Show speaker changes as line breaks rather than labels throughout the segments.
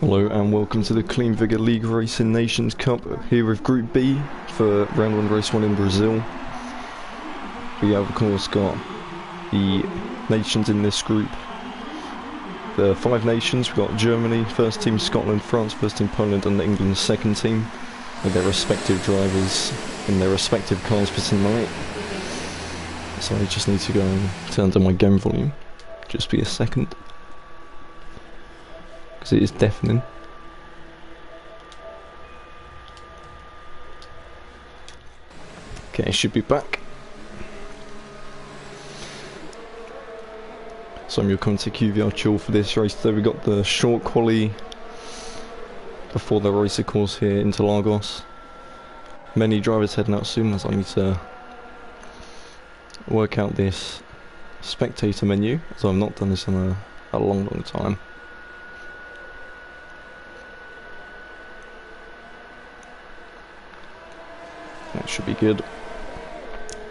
Hello and welcome to the QleenVigor Racing Nations Cup here with Group B for round 1 race 1 in Brazil. We have of course got the nations in this group. The 5 nations, we've got Germany, first team, Scotland, France, first team, Poland and England, second team, with their respective drivers in their respective cars for tonight. So I just need to go and turn down my game volume, just be a second. Because it is deafening. Okay, should be back. So I'm your commentator QVR Chill for this race today. We got the short quali before the race of course here into Lagos. Many drivers heading out soon as I need to work out this spectator menu, as I've not done this in a long time. That should be good.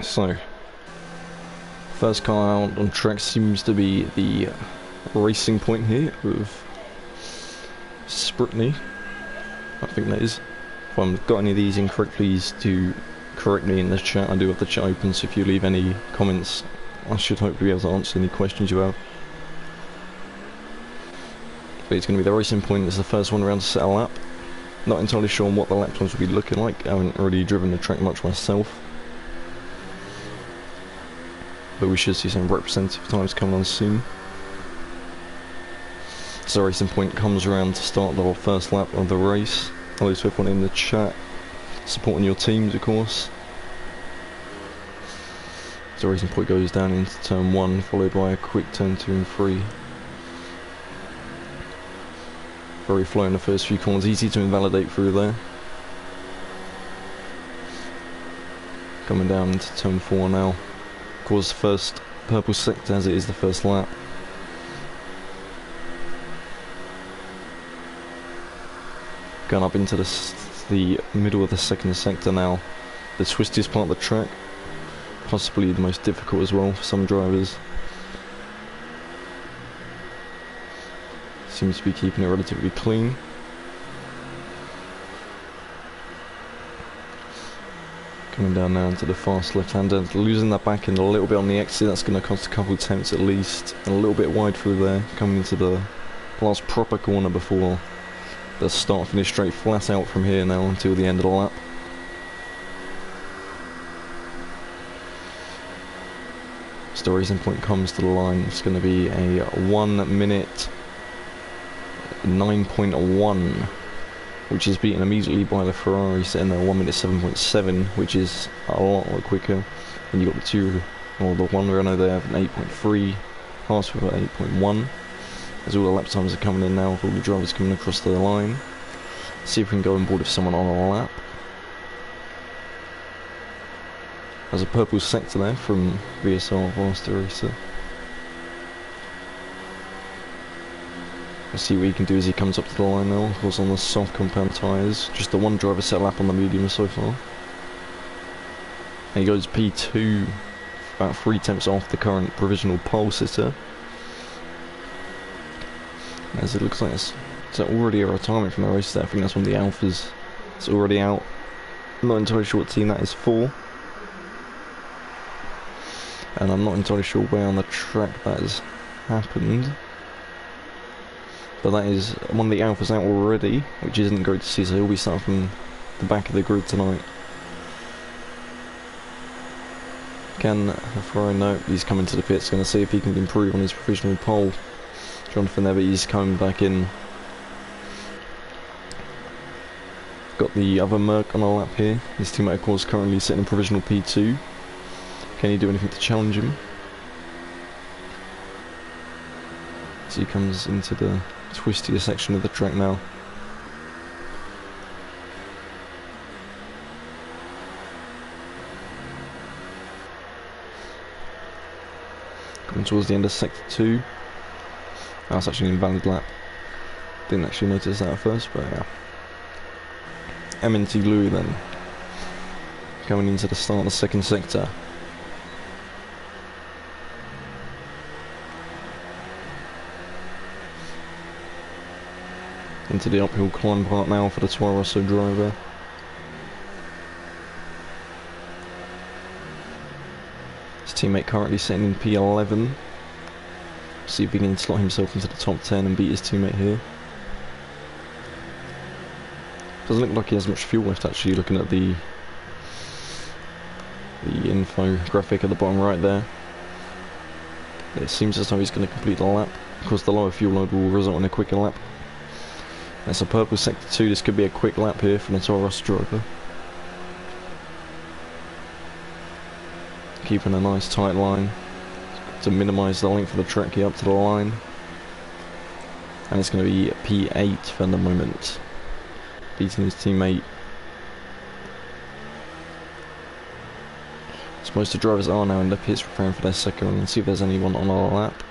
So, first car out on track seems to be the Racing Point here with Spritney. I think that is. If I've got any of these incorrect, please do correct me in the chat. I do have the chat open, so if you leave any comments, I should hopefully be able to answer any questions you have. But it's going to be the Racing Point. It's the first one around to set a lap. Not entirely sure on what the lap times will be looking like. I haven't really driven the track much myself. But we should see some representative times coming on soon. So Racing Point comes around to start the first lap of the race. Hello to everyone in the chat, supporting your teams of course. So Racing Point goes down into turn 1, followed by a quick turn 2 and 3. Very flow in the first few corners, easy to invalidate through there. Coming down into turn 4 now. Of course, the first purple sector as it is the first lap. Going up into the middle of the second sector now. The twistiest part of the track. Possibly the most difficult as well for some drivers. Seems to be keeping it relatively clean. Coming down now into the fast left-hander, losing that back end a little bit on the exit. That's going to cost a couple of attempts at least, and a little bit wide through there. Coming into the last proper corner before the start finish straight flat out from here now until the end of the lap. So the Racing Point comes to the line. It's going to be a 1 minute 9.1, which is beaten immediately by the Ferrari setting there 1 minute 7.7, which is a lot quicker. And you've got the one Renault there have an 8.3, Haas with an 8.1. As all the lap times are coming in now with all the drivers coming across the line. See if we can go on board with someone on a lap. There's a purple sector there from VSR Master Racer. Let's see what he can do as he comes up to the line now. Of course on the soft compound tyres. Just the one driver set lap on the medium so far. And he goes P2, about 3 tenths off the current provisional pole sitter. As it looks like it's already a retirement from the race there. I think that's one of the Alphas. It's already out. I'm not entirely sure what team that is for. And I'm not entirely sure where on the track that has happened. But that is one of the Alphas out already, which isn't great to see, so he'll be starting from the back of the grid tonight. Can Ferrari know he's coming to the pits, going to see if he can improve on his provisional pole. Jonathan Evans coming back in. Got the other Merc on a lap here. His teammate of course currently sitting in provisional P2. Can he do anything to challenge him? So he comes into the twistier section of the track now. Coming towards the end of sector 2. That's actually an invalid lap. Didn't actually notice that at first, but yeah. MNT Louis then. Coming into the start of the second sector. into the uphill climb part now for the Toro Rosso driver. His teammate currently sitting in P11. See if he can slot himself into the top 10 and beat his teammate here. Doesn't look like he has much fuel left actually, looking at the info graphic at the bottom right there. It seems as though he's going to complete the lap. Of course, the lower fuel load will result in a quicker lap. That's a purple sector 2. This could be a quick lap here for the Toro Rosso driver. Keeping a nice tight line to minimise the length of the track here up to the line. And it's going to be P8 for the moment, beating his teammate. So most of the drivers are now in the pits preparing for their second run, and see if there's anyone on our lap.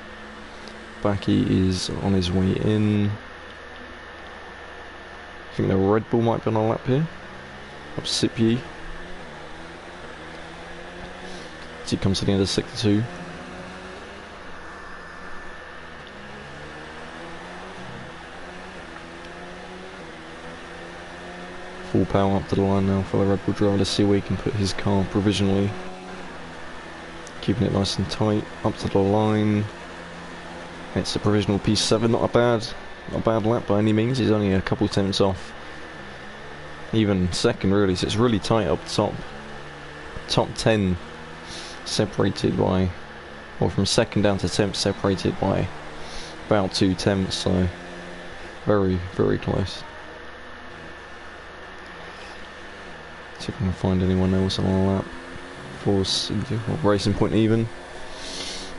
Backy is on his way in. I think the Red Bull might be on our lap here. Up Sippy. As he comes to the end of sector 2. Full power up to the line now for the Red Bull driver. Let's see where he can put his car provisionally. Keeping it nice and tight up to the line. It's a provisional P7, not a bad lap by any means. He's only a couple tenths off even second really, so it's really tight up top. Top 10 separated by, or from second down to 10th separated by about 2 tenths, so very, very close. See if I can find anyone else on our lap. Force Racing Point even.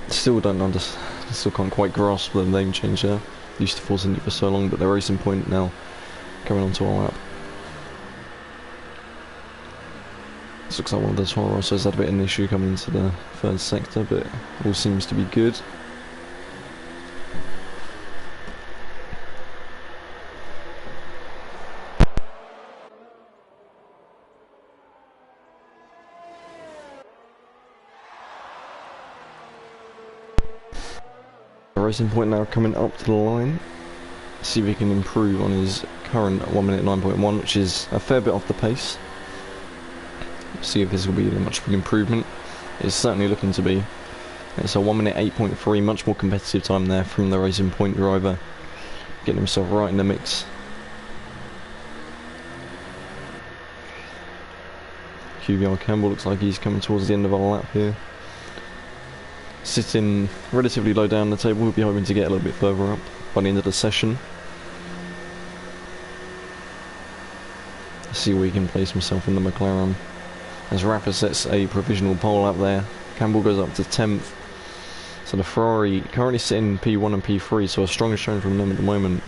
Still can't quite grasp the name change there. Used to Force Indy for so long, but the Racing Point now coming onto our lap. This looks like one of the Toro Rossos had a bit of an issue coming into the third sector, but all seems to be good. Racing Point now coming up to the line. See if he can improve on his current 1 minute 9.1, which is a fair bit off the pace. See if this will be much of an improvement. It's certainly looking to be. It's a 1 minute 8.3, much more competitive time there from the Racing Point driver, getting himself right in the mix. QVR Campbell looks like he's coming towards the end of our lap here. Sitting relatively low down the table, we'll be hoping to get a little bit further up by the end of the session. See where he can place himself in the McLaren. As Rapper sets a provisional pole up there, Campbell goes up to 10th. So the Ferrari currently sitting P1 and P3, so a strong showing from them at the moment.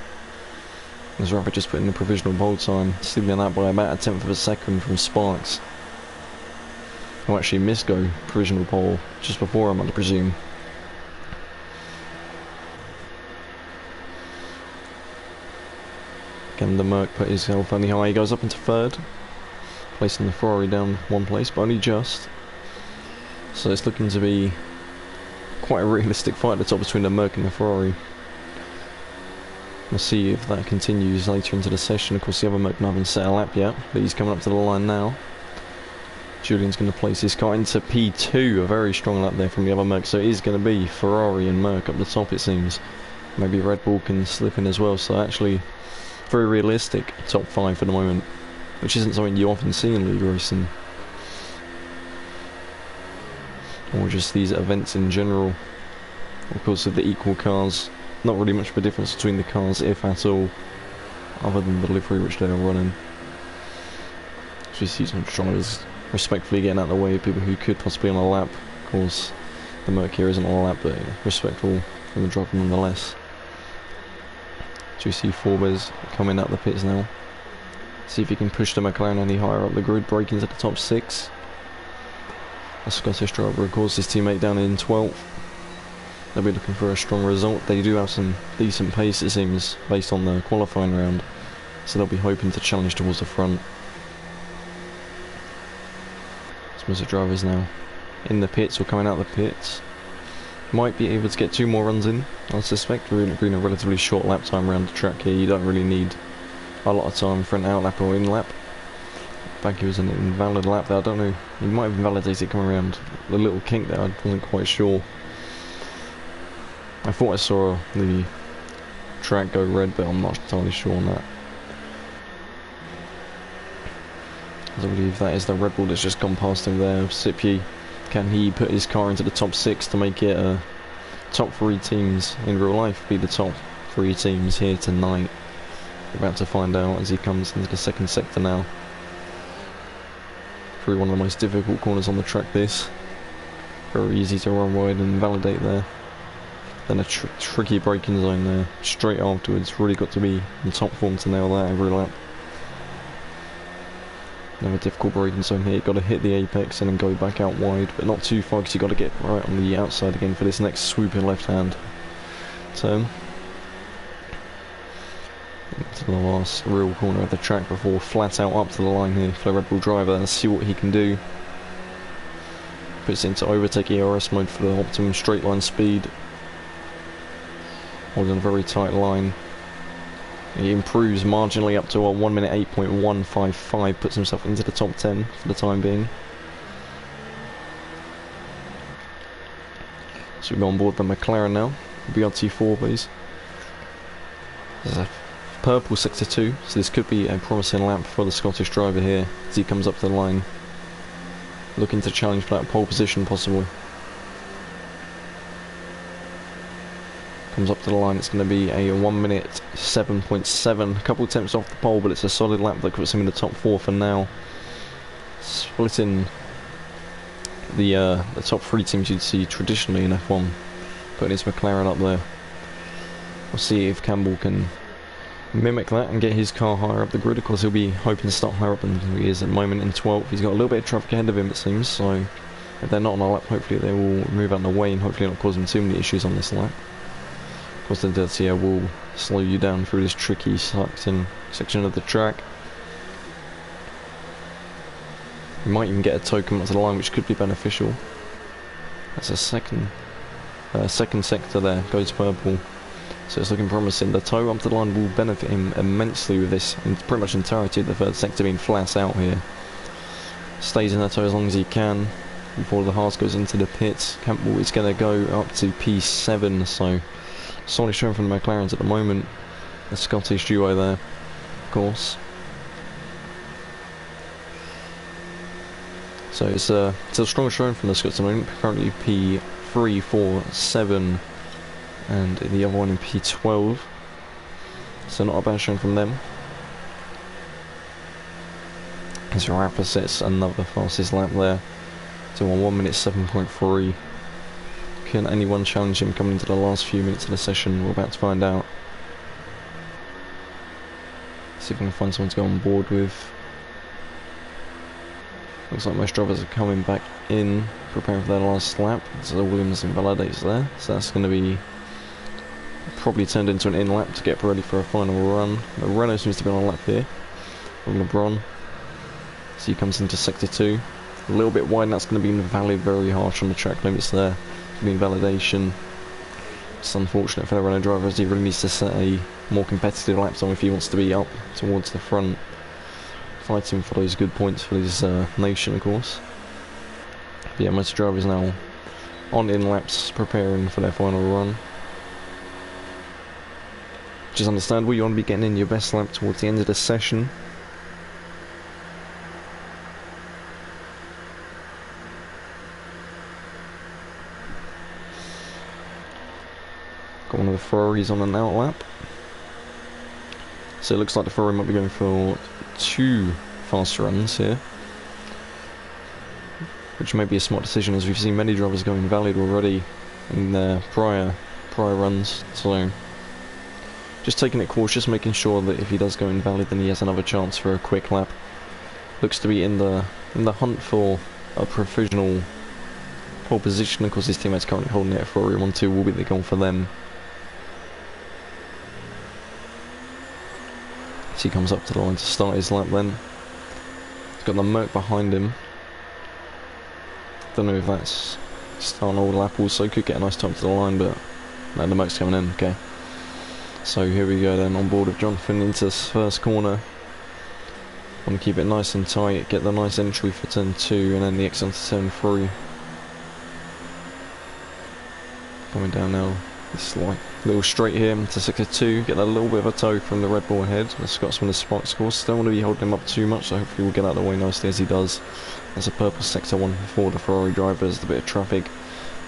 As Rapper just put in the provisional pole time, stealing that by about a tenth of a second from Sparks, who actually missed go provisional pole just before him, I presume. Again, the Merc put himself only high. He goes up into third, placing the Ferrari down one place, but only just. So it's looking to be quite a realistic fight at the top between the Merc and the Ferrari. We'll see if that continues later into the session. Of course, the other Merc haven't set a lap yet, but he's coming up to the line now. Julian's going to place his car into P2, a very strong lap there from the other Merc, so it is going to be Ferrari and Merc up the top, it seems. Maybe Red Bull can slip in as well, so actually very realistic top 5 for the moment, which isn't something you often see in league racing, or just these events in general. Of course, with the equal cars, not really much of a difference between the cars, if at all, other than the livery which they are running. So you see some drivers respectfully getting out of the way of people who could possibly on a lap. Of course, the Merc here isn't on a lap, but respectful from the driver nonetheless. Do you see Forbes coming out the pits now? See if he can push the McLaren any higher up the grid, break into the top 6. The Scottish driver, of course, his teammate down in 12th. They'll be looking for a strong result. They do have some decent pace, it seems, based on the qualifying round, so they'll be hoping to challenge towards the front. Most of the drivers now in the pits or coming out of the pits. Might be able to get 2 more runs in, I suspect. We're in a relatively short lap time around the track here. You don't really need a lot of time for an out lap or in lap. In fact, it was an invalid lap there. I don't know. He might have invalidated it coming around the little kink there. I wasn't quite sure. I thought I saw the track go red, but I'm not entirely sure on that. I believe that is the Red Bull that's just gone past him there. Sipyi, can he put his car into the top 6 to make it top 3 teams in real life? Be the top 3 teams here tonight. We're about to find out as he comes into the second sector now. Through one of the most difficult corners on the track this. Very easy to run wide and validate there. Then a tricky braking zone there. Straight afterwards, really got to be in top form to nail that every lap. Another difficult braking zone here. Got to hit the apex and then go back out wide, but not too far because you got to get right on the outside again for this next swooping left hand turn. To the last real corner of the track before flat out up to the line here for the Red Bull driver. Let's see what he can do. Puts into overtake ERS mode for the optimum straight line speed. Holding a very tight line. He improves marginally up to a 1 minute 8.155, puts himself into the top 10 for the time being. So we go on board the McLaren now. BRT4 please. There's a purple sector 2, so this could be a promising lap for the Scottish driver here as he comes up to the line. Looking to challenge for that pole position possibly. Comes up to the line, it's going to be a 1 minute 7.7, a couple attempts off the pole, but it's a solid lap that puts him in the top 4 for now. Splitting the top 3 teams you'd see traditionally in F1, putting his McLaren up there. We'll see if Campbell can mimic that and get his car higher up the grid. Of course he'll be hoping to start higher up than he is at the moment in 12th. He's got a little bit of traffic ahead of him it seems, so if they're not on a lap, hopefully they will move out of the way and hopefully not cause him too many issues on this lap. Of course the dirty air will slow you down through this tricky section of the track. You might even get a tow coming up to the line, which could be beneficial. That's a second sector there, goes purple. So it's looking promising. The tow up to the line will benefit him immensely with this, in pretty much entirety of the third sector being flat out here. Stays in the tow as long as he can before the Haas goes into the pits. Campbell is going to go up to P7, so solid showing from the McLarens at the moment. The Scottish duo there, of course. So it's a strong showing from the Scots at the moment. Currently P3, 4, 7, and the other one in P12. So not a bad showing from them. As Rafa sets another fastest lap there to 1 minute 7.3. Can anyone challenge him coming into the last few minutes of the session? We're about to find out. See if we can find someone to go on board with. Looks like most drivers are coming back in, preparing for their last lap. So Williams invalidates there. So that's going to be probably turned into an in lap to get ready for a final run. The Renault seems to be on a lap here from LeBron. So he comes into sector 2. A little bit wide, and that's going to be invalid, very harsh on the track limits there. The invalidation. It's unfortunate for the Renault driver as he really needs to set a more competitive lap time if he wants to be up towards the front, fighting for those good points for his nation, of course. But yeah, most drivers now on in laps preparing for their final run. Which is understandable. You want to be getting in your best lap towards the end of the session. Got one of the Ferraris on an out lap. So it looks like the Ferrari might be going for 2 fast runs here, which may be a smart decision as we've seen many drivers go invalid already in their prior runs. So just taking it cautious, making sure that if he does go invalid then he has another chance for a quick lap. Looks to be in the hunt for a provisional pole position. Of course his teammates currently holding it at Ferrari 1-2 will be the goal for them. So he comes up to the line to start his lap then. He's got the Merc behind him. Don't know if that's Starting all lap also, could get a nice time to the line, but no, the Merc's coming in, okay. So here we go then, on board with Jonathan into this first corner. Want to keep it nice and tight, get the nice entry for turn 2, and then the exit onto turn 3. Coming down now, this like little straight here to sector 2, get a little bit of a toe from the Red Bull ahead. The Scotsman has spiked course, don't want to be holding him up too much, so hopefully we'll get out of the way nicely as he does. There's a purple sector 1 for the Ferrari driver as the bit of traffic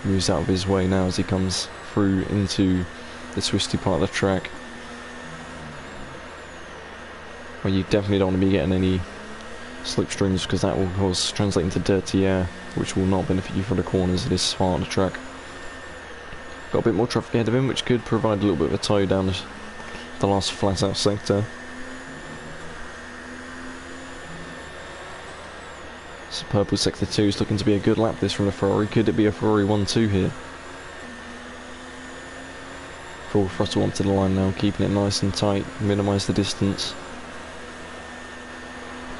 moves out of his way now as he comes through into the twisty part of the track. Well, you definitely don't want to be getting any slipstreams because that will of course translate into dirty air, which will not benefit you for the corners of this part of the track. Got a bit more traffic ahead of him, which could provide a little bit of a tow down the last flat out sector. So purple sector 2 is looking to be a good lap this from the Ferrari. Could it be a Ferrari 1-2 here? Full throttle onto the line now, keeping it nice and tight, minimise the distance.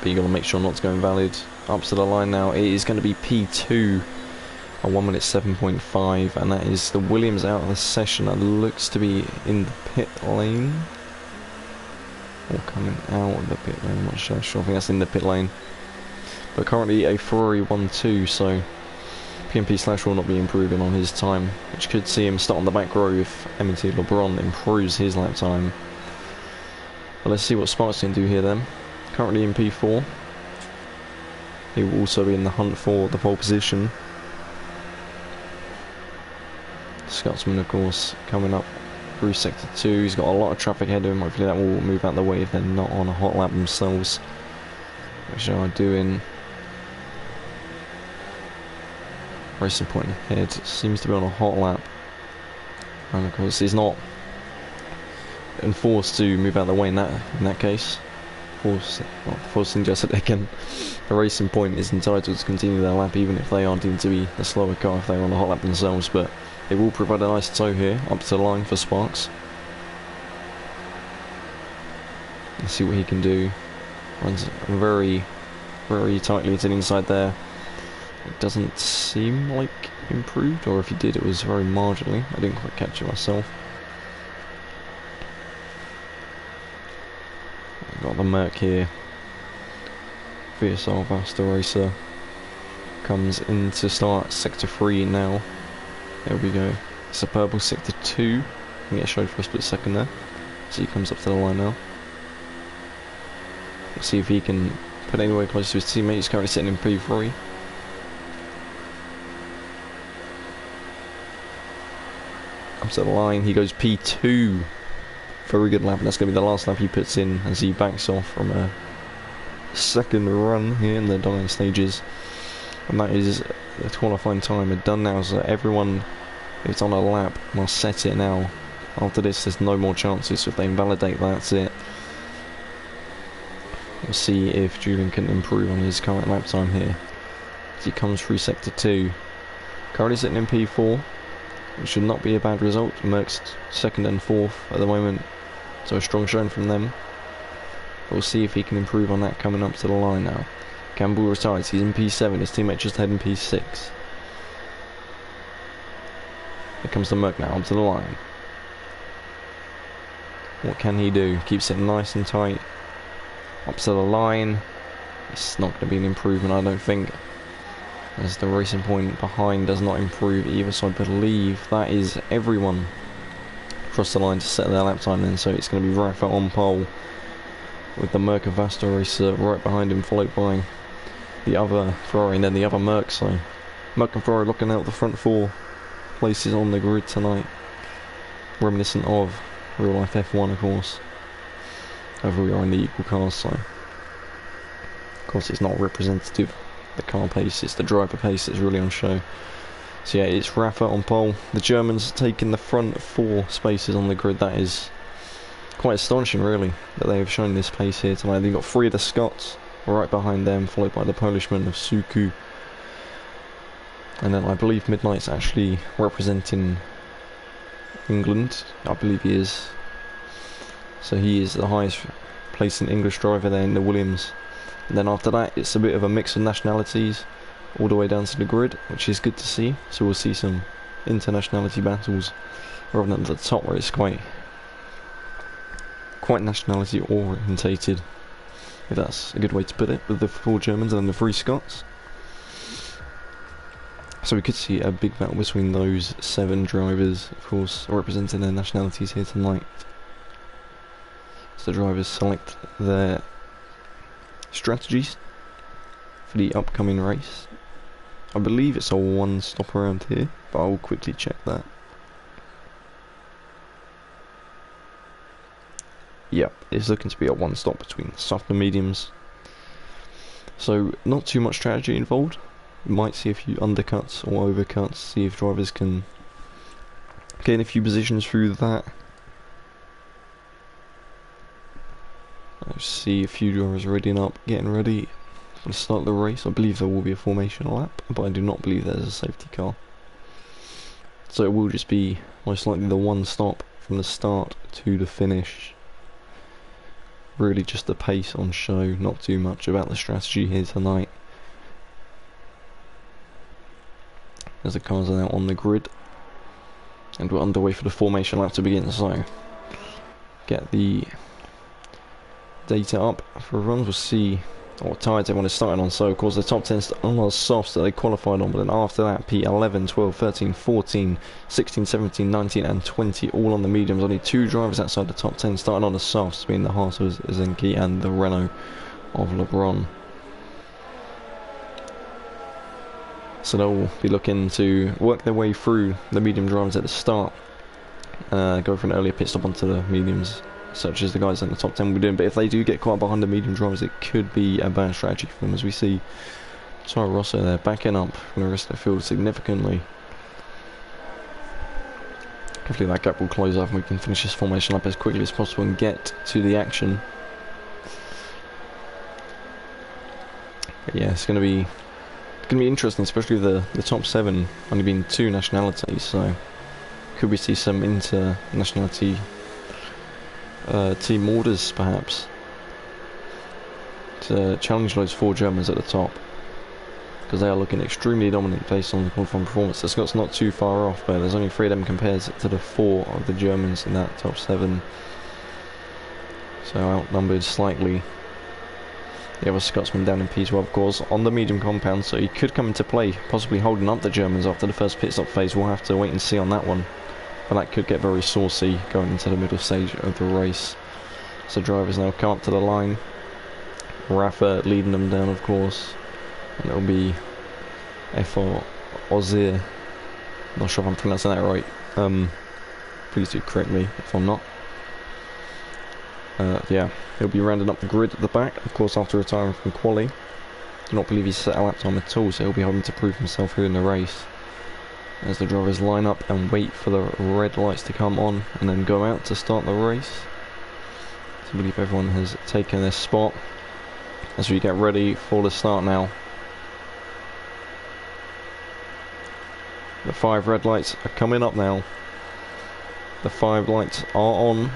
But you got to make sure not to go invalid. Up to the line now, it is going to be P2 on 1 minute 7.5, and that is the Williams out of the session. That looks to be in the pit lane. Or coming out of the pit lane, I'm not sure. I think that's in the pit lane. But currently a Ferrari 1-2, so PMP/ will not be improving on his time, which could see him start on the back row if Emmett LeBron improves his lap time. But let's see what Sparks can do here then. Currently in P4. He will also be in the hunt for the pole position. Scotsman, of course, coming up through sector 2. He's got a lot of traffic ahead of him. Hopefully that will move out the way if they're not on a hot lap themselves, which they are doing. Racing Point ahead seems to be on a hot lap, and of course he's not enforced to move out of the way in that case. Forcing just again, the Racing Point is entitled to continue their lap even if they are deemed to be the slower car if they're on a hot lap themselves, but it will provide a nice tow here up to the line for Sparks. Let's see what he can do. Runs very, very tightly to the inside there. It doesn't seem like improved, or if he did it was very marginally. I didn't quite catch it myself. Got the Merc here. VSR Vasta Racer comes in to start sector 3 now. There we go. It's a purple sector 2. Can get showed for a split second there. So he comes up to the line now. Let's see if he can put anywhere close to his teammate. He's currently sitting in P3. Up to the line, he goes P2. Very good lap, and that's going to be the last lap he puts in as he backs off from a second run here in the dying stages. And that is the qualifying time done now, so everyone who's on a lap must set it now. After this there's no more chances, so if they invalidate that's it. We'll see if Julian can improve on his current lap time here as he comes through sector 2. Currently sitting in P4, which should not be a bad result. Merck's second and fourth at the moment, so a strong showing from them. We'll see if he can improve on that coming up to the line now. Campbell retides, he's in P7, his teammate just ahead in P6. Here comes the Merc now, up to the line. What can he do? Keeps it nice and tight. Up to the line. It's not going to be an improvement, I don't think, as the Racing Point behind does not improve either, so I believe that is everyone across the line to set their lap time then. So it's going to be Rafa on pole with the Merc and Vasta Racer right behind him, followed by the other Ferrari and then the other Merc. So Merc and Ferrari looking out the front 4 places on the grid tonight, reminiscent of real life F1 of course. However, we are in the equal cars, so of course it's not representative the car pace, it's the driver pace that's really on show. So yeah, it's Rafa on pole. The Germans taking the front 4 spaces on the grid. That is quite astonishing really, that they have shown this pace here tonight. They've got 3 of the Scots right behind them, followed by the Polishman of Suku. And then I believe Midnight's actually representing England, I believe he is. So he is the highest placing English driver there in the Williams. And then after that it's a bit of a mix of nationalities. all the way down to the grid, which is good to see. So we'll see some internationality battles rather than at the top where it's quite nationality orientated, if that's a good way to put it, with the 4 Germans and the 3 Scots. So we could see a big battle between those 7 drivers, of course, representing their nationalities here tonight. So the drivers select their strategies for the upcoming race. I believe it's a 1 stop around here, but I'll quickly check that. Yep, it's looking to be a 1 stop between soft and mediums. So not too much strategy involved. We might see a few undercuts or overcuts, see if drivers can gain a few positions through that. I see a few drivers readying up, getting ready for the start of the race. I believe there will be a formation lap, but I do not believe there's a safety car. So it will just be most likely the 1 stop from the start to the finish. Really just the pace on show, not too much about the strategy here tonight. As the cars are now on the grid, and we're underway for the formation lap to begin, so get the data up for everyone. We'll see what tyres everyone is starting on. So of course the top 10 on our softs that they qualified on, but then after that P11, 12, 13, 14, 16, 17, 19 and 20 all on the mediums. Only 2 drivers outside the top 10 starting on the softs, being the Haas of Zenki and the Renault of LeBron. So they'll be looking to work their way through the medium drivers at the start, go for an earlier pit stop onto the mediums, such as the guys in the top 10 will be doing. But if they do get caught behind the medium drivers, it could be a bad strategy for them, as we see Toro Rosso there backing up from the rest of the field significantly. Hopefully that gap will close off and we can finish this formation up as quickly as possible and get to the action. But yeah, it's going to be interesting, especially the top 7 only being 2 nationalities. So could we see some internationality team orders perhaps to challenge those 4 Germans at the top, because they are looking extremely dominant based on the qualifying performance. The Scots not too far off, but there's only 3 of them compared to the 4 of the Germans in that top 7, so outnumbered slightly. The other Scotsman down in P12, of course, on the medium compound, so he could come into play, possibly holding up the Germans after the first pit stop phase. We'll have to wait and see on that one, but that could get very saucy going into the middle stage of the race. So drivers now come up to the line. Rafa leading them down, of course, and it'll be F.R. Ozir. Not sure if I'm pronouncing that right. Please do correct me if I'm not. Yeah, he'll be rounding up the grid at the back, of course, after retiring from quali. Do not believe he's set a lap time at all, so he'll be having to prove himself here in the race. As the drivers line up and wait for the red lights to come on and then go out to start the race. So I believe everyone has taken their spot as we get ready for the start now. The 5 red lights are coming up now. The 5 lights are on.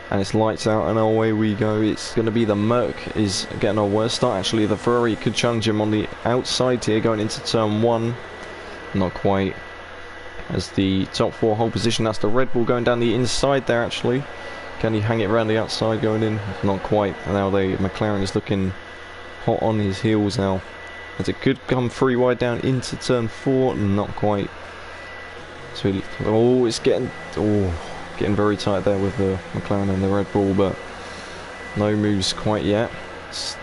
And it's lights out and away we go. It's going to be the Merc is getting a worse start actually. The Ferrari could challenge him on the outside here going into turn 1. Not quite. As the top 4 hold position, that's the Red Bull going down the inside there actually. Can he hang it around the outside going in? Not quite. Now the McLaren is looking hot on his heels now. As it could come 3 wide down into turn 4. Not quite. So it's getting very tight there with the McLaren and the Red Bull, but no moves quite yet.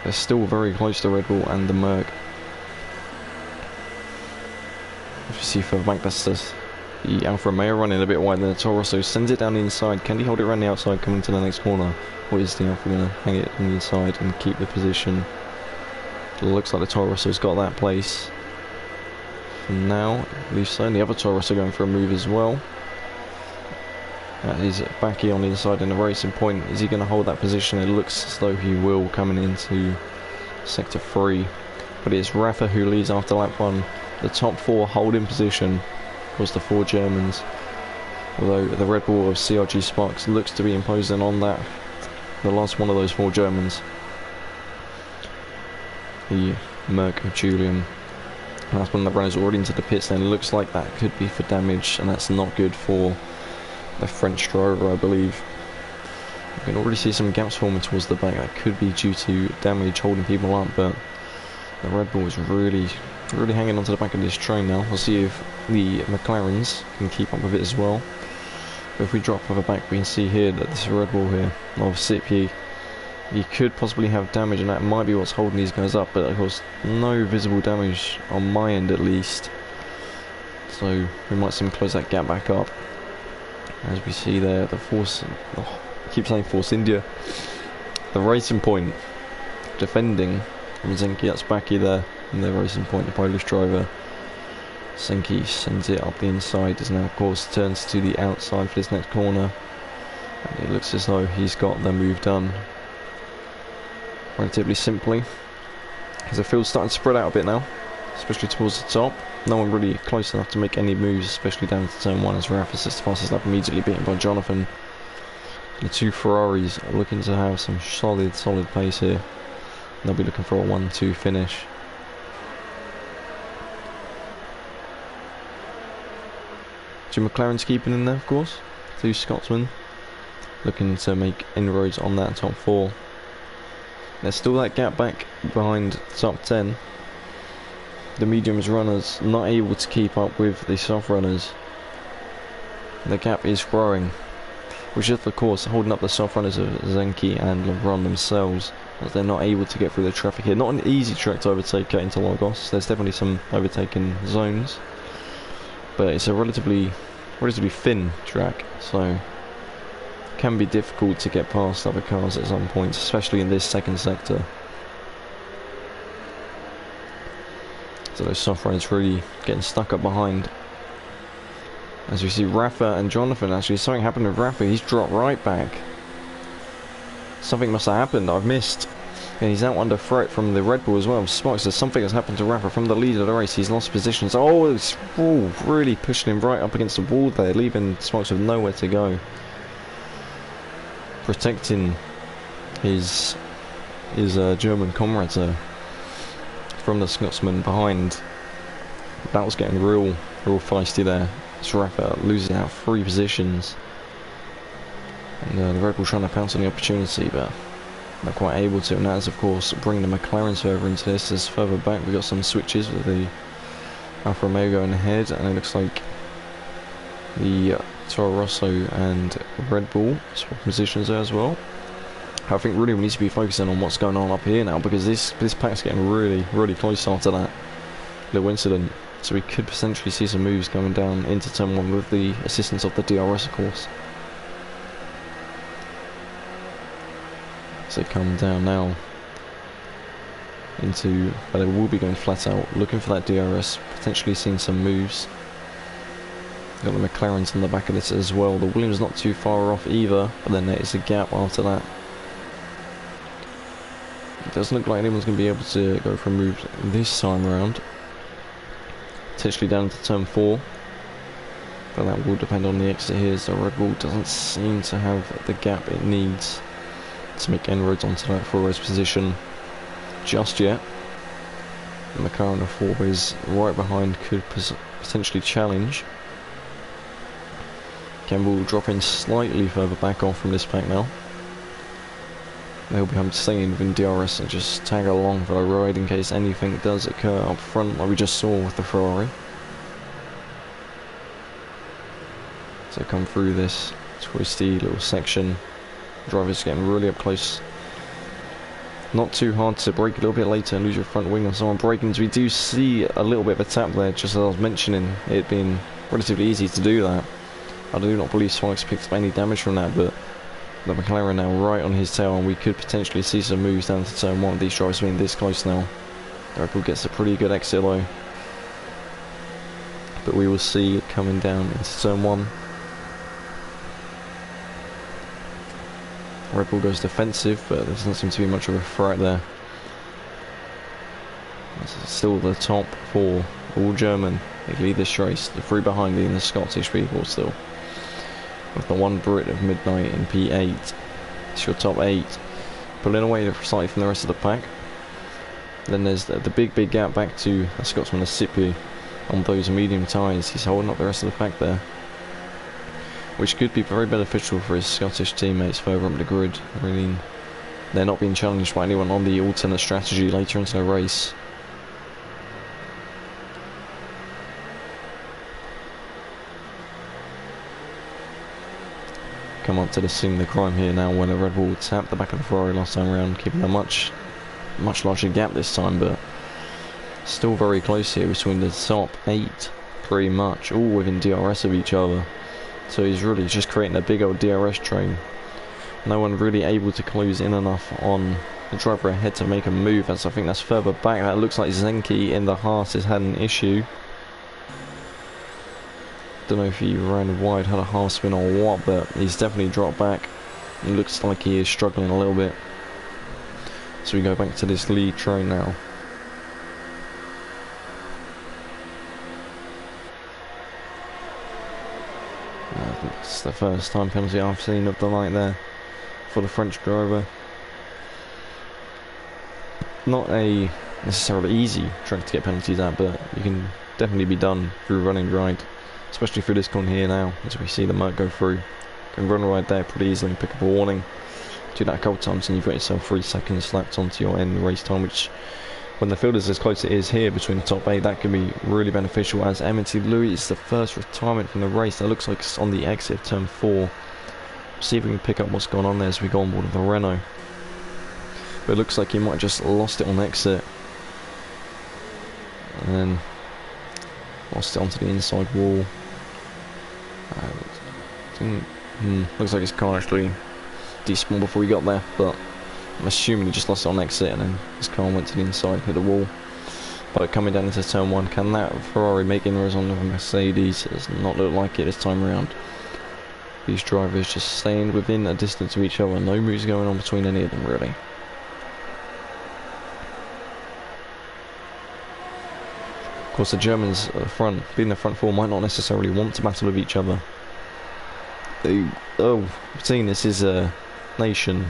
They're still very close to Red Bull and the Merc. If you see further back, that's the Alfa Romeo running a bit wide, then the Toro Rosso sends it down the inside. Can he hold it around the outside coming to the next corner? Or is the Alfa going to hang it on the inside and keep the position? It looks like the Toro Rosso's got that place. For now, I believe so. And the other Toro Rosso going for a move as well. That is Backy on the inside in the racing point. Is he going to hold that position? It looks as though he will, coming into sector 3. But it's Rafa who leads after lap 1. The top 4 hold in position. Of course, the 4 Germans. Although the Red Bull of CRG Sparks looks to be imposing on that. The last one of those 4 Germans. The Julian. And that's when the runner's already into the pits, then it looks like that could be for damage, and that's not good for the French driver, I believe. You can already see some gaps forming towards the back. That could be due to damage holding people up, but the Red Bull is really hanging onto the back of this train now. We'll see if the McLarens can keep up with it as well. But if we drop further back, we can see here that this Red Bull here of Sipi, he could possibly have damage, and that might be what's holding these guys up, but of course no visible damage on my end at least, so we might see him close that gap back up. As we see there, the Force, I keep saying Force India, the Racing Point defending from Zenki. That's Baki there in the Racing Point, the Polish driver. Zenki sends it up the inside, as now of course turns to the outside for this next corner, and it looks as though he's got the move done relatively simply, as the field's starting to spread out a bit now, especially towards the top. No one really close enough to make any moves, especially down to turn 1, as Rafa is the fastest lap, immediately beaten by Jonathan. The two Ferraris are looking to have some solid pace here. They'll be looking for a 1-2 finish. Two McLarens keeping in there, of course. Two Scotsmen looking to make inroads on that top 4. There's still that gap back behind the top 10. The mediums runners not able to keep up with the soft runners. The gap is growing, which is of course holding up the soft runners of Zenki and Lebron themselves, as they're not able to get through the traffic here. Not an easy track to overtake into Lagos. There's definitely some overtaking zones, but it's a relatively thin track, so can be difficult to get past other cars at some points, especially in this second sector. So those soft runners really getting stuck up behind. As we see Rafa and Jonathan, actually something happened with Rafa, he's dropped right back. Something must have happened, I've missed. And he's out under threat from the Red Bull as well. Smokes, there's something has happened to Rafa from the lead of the race. He's lost positions. Oh, it's really pushing him right up against the wall there, leaving Smokes with nowhere to go. Protecting his German comrades there from the Scotsman behind. That was getting real feisty there. It's Rafa losing out 3 positions, and the Red Bull trying to pounce on the opportunity, but not quite able to. And that is of course bringing the McLarens further into this, as further back we got some switches with the Alfa Romeo going ahead, and it looks like the Toro Rosso and Red Bull swap positions there as well. I think really we need to be focusing on what's going on up here now, because this pack's getting really close after that little incident, so we could potentially see some moves going down into turn 1 with the assistance of the DRS, of course. So they come down now into, but they will be going flat out, looking for that DRS, potentially seeing some moves. Got the McLarens on the back of this as well. The Williams not too far off either, but then there is a gap after that. It doesn't look like anyone's going to be able to go for a move this time around. Potentially down to turn 4, but that will depend on the exit here, so Red Bull doesn't seem to have the gap it needs to make inroads onto that 4-race position just yet. The McLaren of 4 is right behind, could potentially challenge. Campbell dropping slightly further back off from this pack now. They'll be having to stay in within DRS and just tag along for a ride in case anything does occur up front, like we just saw with the Ferrari. So come through this twisty little section. Drivers getting really up close. Not too hard to brake a little bit later and lose your front wing on someone braking. So we do see a little bit of a tap there, just as I was mentioning, it being relatively easy to do that. I do not believe Spikes picked up any damage from that, but the McLaren now right on his tail, and we could potentially see some moves down to turn 1 with these drivers being this close now. Red Bull gets a pretty good exit though, but we will see it coming down into turn 1. Red Bull goes defensive, but there doesn't seem to be much of a threat there. It's still the top 4, all German. They lead this race, the 3 behind being the Scottish people still, with the 1 Brit of Midnight in P8. It's your top 8, pulling away slightly from the rest of the pack. Then there's the big gap back to the Scotsman Asipi on those medium tyres. He's holding up the rest of the pack there, which could be very beneficial for his Scottish teammates further up the grid. I mean, they're not being challenged by anyone on the alternate strategy later into the race. Come up to the scene of the crime here now when a Red Bull tapped the back of the Ferrari last time around, keeping a much larger gap this time, but still very close here between the top 8, pretty much, all within DRS of each other. So he's really just creating a big old DRS train. No one really able to close in enough on the driver ahead to make a move, as I think that's further back. That looks like Zenki in the Haas has had an issue. Don't know if he ran wide, had a half spin or what, but he's definitely dropped back. It looks like he is struggling a little bit. So we go back to this lead train now. I think it's the first time penalty I've seen of the night there for the French driver. Not a necessarily easy track to get penalties at, but you can definitely be done through running right. Especially through this corner here now, as we see the Merc go through. Can run right there pretty easily and pick up a warning. Do that a couple times and you've got yourself 3 seconds slapped onto your end race time, which, when the field is as close as it is here between the top 8, that can be really beneficial, as M&T Louis is the first retirement from the race. That looks like it's on the exit of turn 4. See if we can pick up what's going on there as we go on board with the Renault. But it looks like he might have just lost it on exit. And then lost it onto the inside wall. Looks like his car actually despawned before he got there, but I'm assuming he just lost it on exit and then his car went to the inside, hit the wall. But coming down into turn 1, can that Ferrari make inroads on the Mercedes? It does not look like it this time around. These drivers just staying within a distance of each other, no moves going on between any of them really. Of course, the Germans at the front, being the front 4, might not necessarily want to battle with each other. Seeing this is a nation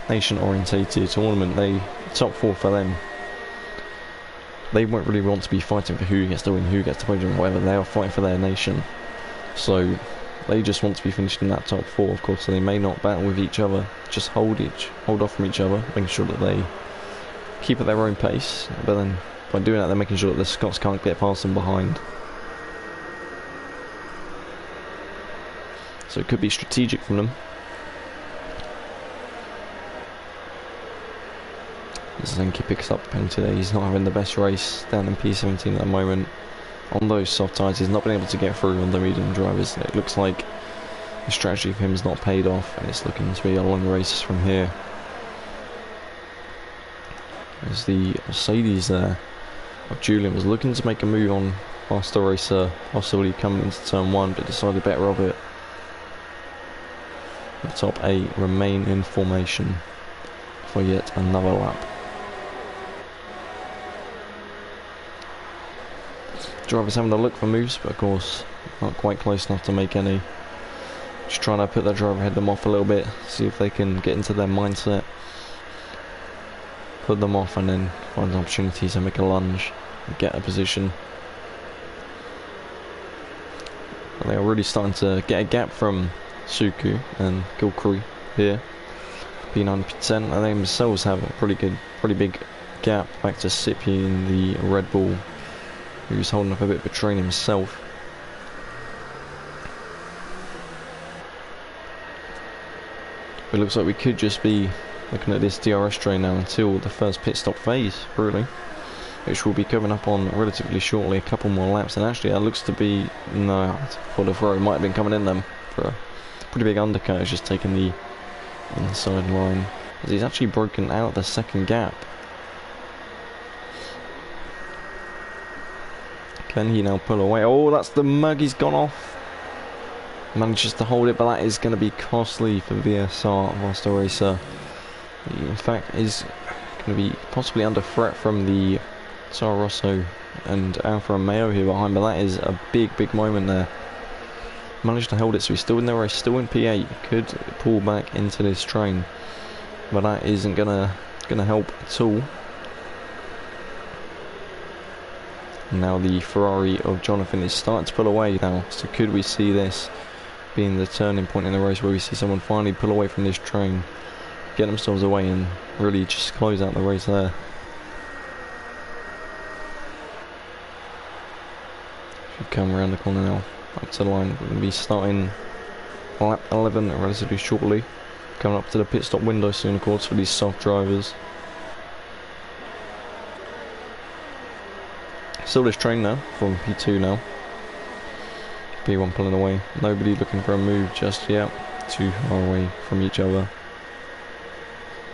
orientated tournament, top 4 for them. They won't really want to be fighting for who gets to win, who gets to podium, whatever. They are fighting for their nation. So they just want to be finished in that top 4, of course, so they may not battle with each other, just hold off from each other, making sure that they keep at their own pace, but then by doing that they're making sure that the Scots can't get past them behind. So it could be strategic from them. Zenki picks up the penalty there. He's not having the best race down in P17 at the moment. On those soft tyres, he's not been able to get through on the medium drivers. It looks like the strategy for him has not paid off, and it's looking to be a long race from here. There's the Mercedes there of Julian, was looking to make a move on faster racer, possibly coming into turn 1, but decided better of it. The top 8 remain in formation for yet another lap. Drivers having a look for moves, but of course not quite close enough to make any. Just trying to put their driver, head them off a little bit, see if they can get into their mindset, put them off, and then find opportunities to make a lunge and get a position. They are really starting to get a gap from Suku and Gilcrew here. P9%, and they themselves have a pretty big gap back to Sipi in the Red Bull, who's holding up a bit of a train himself. It looks like we could just be looking at this DRS train now until the first pit stop phase, really, which we'll be coming up on relatively shortly, a couple more laps. And actually that looks to be, no, for the Ferrari might have been coming in them for a pretty big undercut. It's just taken the inside line, as he's actually broken out the second gap. Can he now pull away? Oh, that's the mug, he's gone off. Manages to hold it, but that is going to be costly for VSR, Master Racer. He, in fact, is going to be possibly under threat from the Toro Rosso and Alfa Romeo here behind, but that is a big moment there. Managed to hold it, so he's still in the race, still in P8. Could pull back into this train, but that isn't gonna help at all. Now the Ferrari of Jonathan is starting to pull away now, so could we see this being the turning point in the race where we see someone finally pull away from this train, get themselves away and really just close out the race there. Should come around the corner now, up to the line. We're going to be starting lap 11 relatively shortly. Coming up to the pit stop window soon, of course, for these soft drivers. Still this train now, from P2 now. P1 pulling away. Nobody looking for a move just yet. Too far away from each other.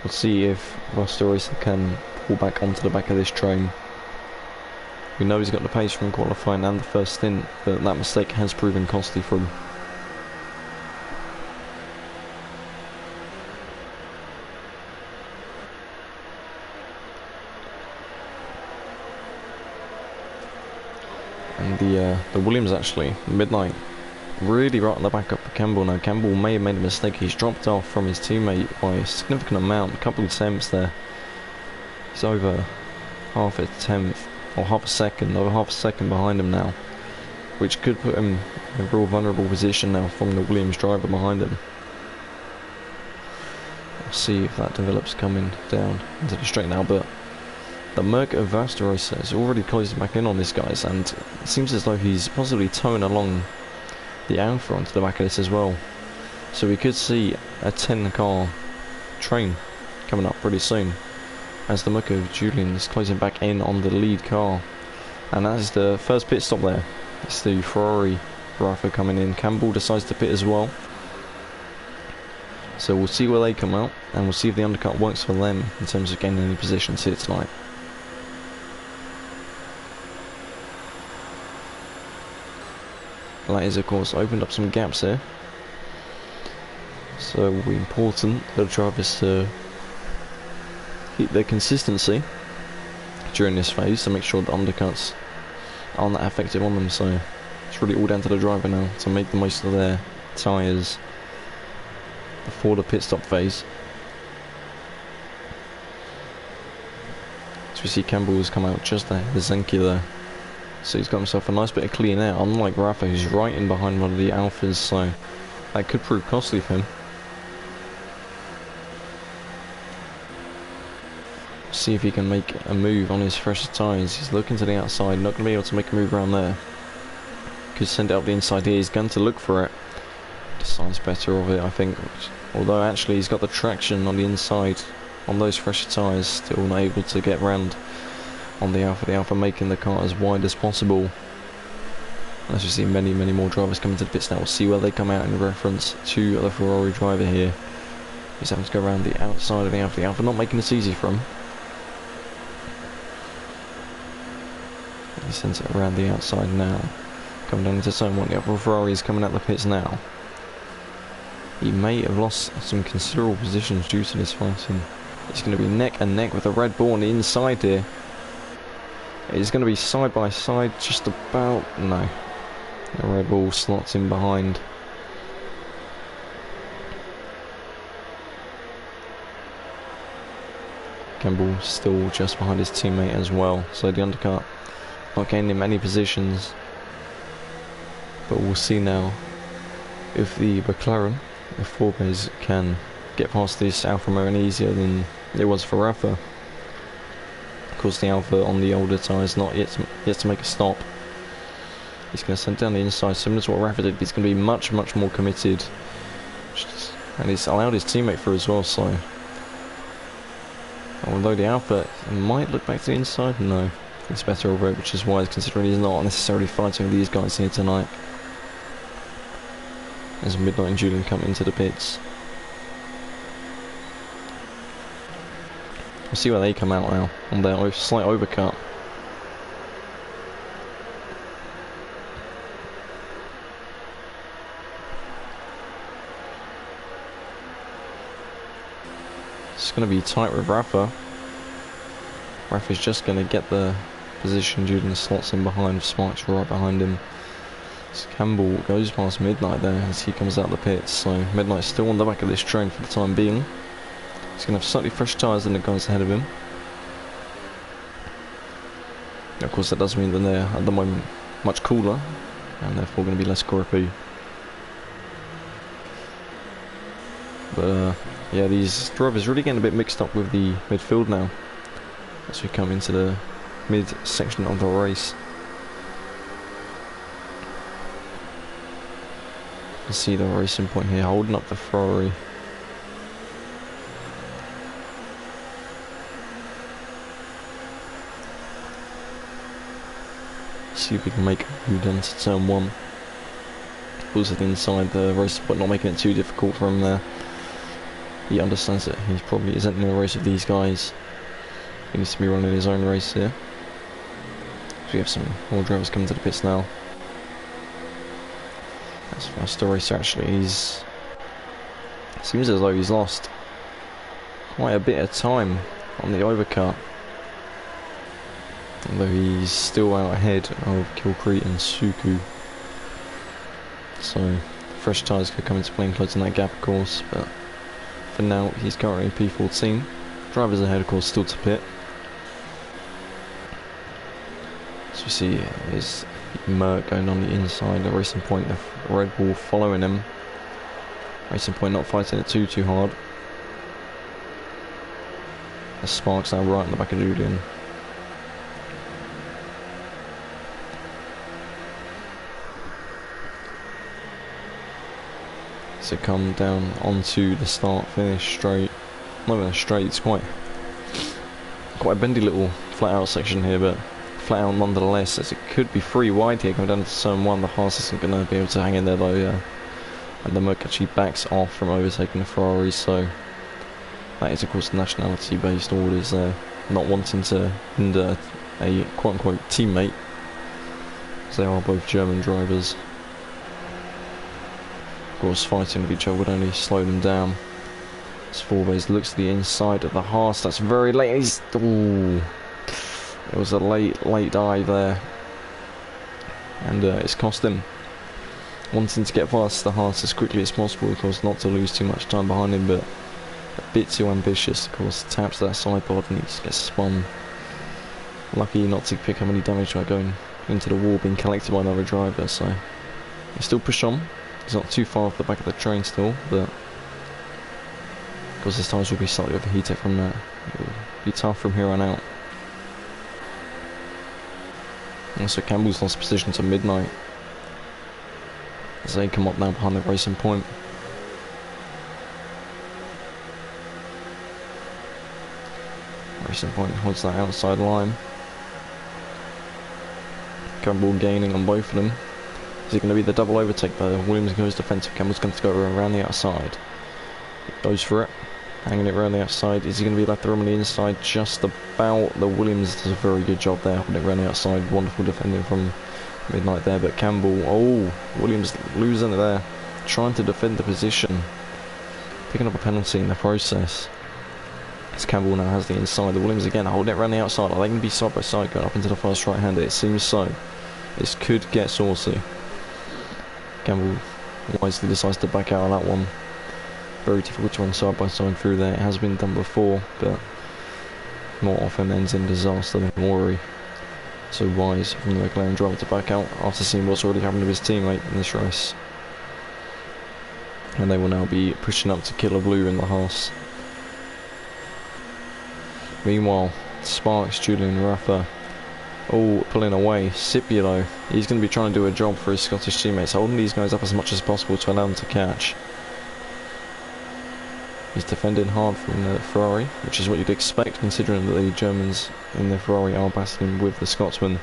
We'll see if Rossi Racing can pull back onto the back of this train. We know he's got the pace from qualifying and the first stint, but that mistake has proven costly for him. And the Williams actually, Midnight, really right on the back up for Campbell now. Campbell may have made a mistake. He's dropped off from his teammate by a significant amount, a couple of tenths there. He's over half a tenth, or half a second, over half a second behind him now, which could put him in a real vulnerable position now from the Williams driver behind him. We'll see if that develops coming down into the straight now, but the Merc of Vasterosa is already closing back in on this, guys, and it seems as though he's possibly towing along the Alpha onto the back of this as well. So we could see a 10-car train coming up pretty soon, as the Merc of Julian is closing back in on the lead car. And that is the first pit stop there. It's the Ferrari Rafa coming in. Campbell decides to pit as well. So we'll see where they come out, and we'll see if the undercut works for them in terms of gaining any positions here tonight. That is, of course, opened up some gaps here, so it will be important for the drivers to keep their consistency during this phase to make sure the undercuts aren't that effective on them. So it's really all down to the driver now to make the most of their tyres before the pit stop phase. So we see Campbell has come out just there, the Zenki there. So he's got himself a nice bit of clean air, unlike Rafa, who's right in behind one of the Alphas, so that could prove costly for him. See if he can make a move on his fresher tyres. He's looking to the outside, not going to be able to make a move around there. Could send it up the inside here, he's going to look for it. Decides better of it, I think. Although actually he's got the traction on the inside on those fresher tyres, still not able to get round on the Alpha making the car as wide as possible. As we see many more drivers coming to the pits now. We'll see where they come out in reference to the Ferrari driver here. He's having to go around the outside of the Alpha not making this easy for him. He sends it around the outside now. Coming down into turn 1, the other Ferrari is coming out the pits now. He may have lost some considerable positions due to this fighting. It's going to be neck and neck with a Red Bull on the inside here. It's going to be side by side, just about. No, the Red Bull slots in behind. Campbell still just behind his teammate as well, so the undercut not gaining him any positions. But we'll see now if the McLaren, if Forbes can get past this Alfa Romeo any easier than it was for Rafa. Of course, the Alpha on the older tyres not yet to make a stop. He's going to send down the inside, similar to what Rafa did, but he's going to be much more committed. And he's allowed his teammate through as well, so although the Alpha might look back to the inside, no, it's better over it, which is wise considering he's not necessarily fighting with these guys here tonight. As Midnight and Julian come into the pits. We'll see where they come out now on their slight overcut. It's going to be tight with Rafa. Rafa's just going to get the position. Julian slots in behind, Sparks right behind him. So Campbell goes past Midnight there as he comes out the pits. So Midnight's still on the back of this train for the time being. He's going to have slightly fresh tyres than the guys ahead of him. Of course, that does mean that they're at the moment much cooler and therefore going to be less grippy. But yeah, these drivers really getting a bit mixed up with the midfield now as we come into the mid section of the race. You can see the Racing Point here holding up the Ferrari. See if we can make a move down to turn 1. Pulls it inside the race, but not making it too difficult for him there. He understands that he probably isn't in a race with these guys. He needs to be running his own race here. So we have some more drivers coming to the pits now. That's fast the racer actually. Seems as though he's lost quite a bit of time on the overcut. Although he's still out ahead of Kilcrete and Suku. So fresh tyres could come into play and closing that gap, of course, but for now he's currently P14. Drivers ahead, of course, still to pit. So you see there's Merc going on the inside, the Racing Point, the Red Bull following him. Racing Point not fighting it too hard. The Sparks now right in the back of Julian. So come down onto the start finish straight. Not even a straight, it's quite a bendy little flat out section here, but flat out nonetheless, as it could be free wide here coming down to turn 1. The Haas isn't going to be able to hang in there though, and the Merc actually backs off from overtaking the Ferrari, so that is of course nationality based orders there, not wanting to hinder a quote unquote teammate, as they are both German drivers. Of course, fighting with each other would only slow them down. As Fourbays looks to the inside of the Haas, that's very late. Ooh, it was a late dive there, and it's cost him. Wanting to get past the Haas as quickly as possible, of course, not to lose too much time behind him, but a bit too ambitious. Of course, taps that side pod and he just gets spun. Lucky not to pick up any damage by going into the wall, being collected by another driver. So he still push on. He's not too far off the back of the train still, but of course his tyres will be slightly overheated from that. It will be tough from here on out. Also, Campbell's lost position to Midnight as they come up now behind the Racing Point. Racing Point holds that outside line. Campbell gaining on both of them. Is it going to be the double overtake though? Williams goes defensive, Campbell's going to go around the outside. Goes for it, hanging it around the outside. Is he going to be left on the inside? Just about. The Williams does a very good job there, holding it around the outside. Wonderful defending from Midnight there, but Campbell, oh, Williams losing it there. Trying to defend the position. Picking up a penalty in the process. As Campbell now has the inside. The Williams again holding it around the outside. Are they going to be side by side going up into the first right-hander? It seems so. This could get saucy. Campbell wisely decides to back out on that one. Very difficult to run side by side through there. It has been done before, but more often ends in disaster than worry. So wise from the McLaren driver to back out after seeing what's already happened to his teammate in this race. And they will now be pushing up to Killer Blue in the Haas. Meanwhile, Sparks, Julian, Rafa, all pulling away. Scipiolo, he's going to be trying to do a job for his Scottish teammates, holding these guys up as much as possible to allow them to catch. He's defending hard from the Ferrari, which is what you'd expect considering that the Germans in the Ferrari are battling with the Scotsman.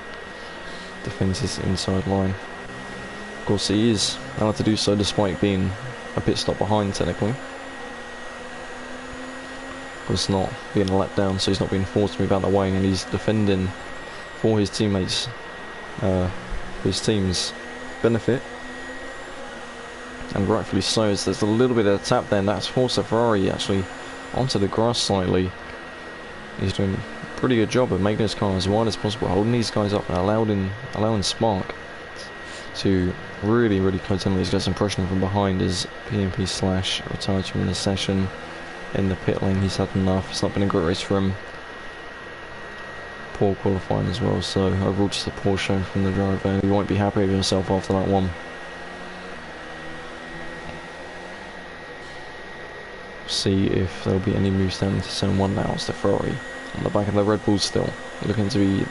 Defends his inside line. Of course he is allowed to do so despite being a pit stop behind technically. Of course not being let down, so he's not being forced to move out of the way, and he's defending for his teammates, for his team's benefit, and rightfully so, as there's a little bit of a tap there, and that's forced the Ferrari actually onto the grass slightly. He's doing a pretty good job of making his car as wide as possible, holding these guys up and allowing Spark to really close in. He's got some pressure from behind as PMP Slash retired from the session in the pit lane. He's had enough. It's not been a great race for him. poor qualifying as well, so overall just a poor show from the driver. He won't be happy with himself after that one. See if there'll be any moves down into Zone 1 now. It's the Ferrari on the back of the Red Bull still. Looking to be,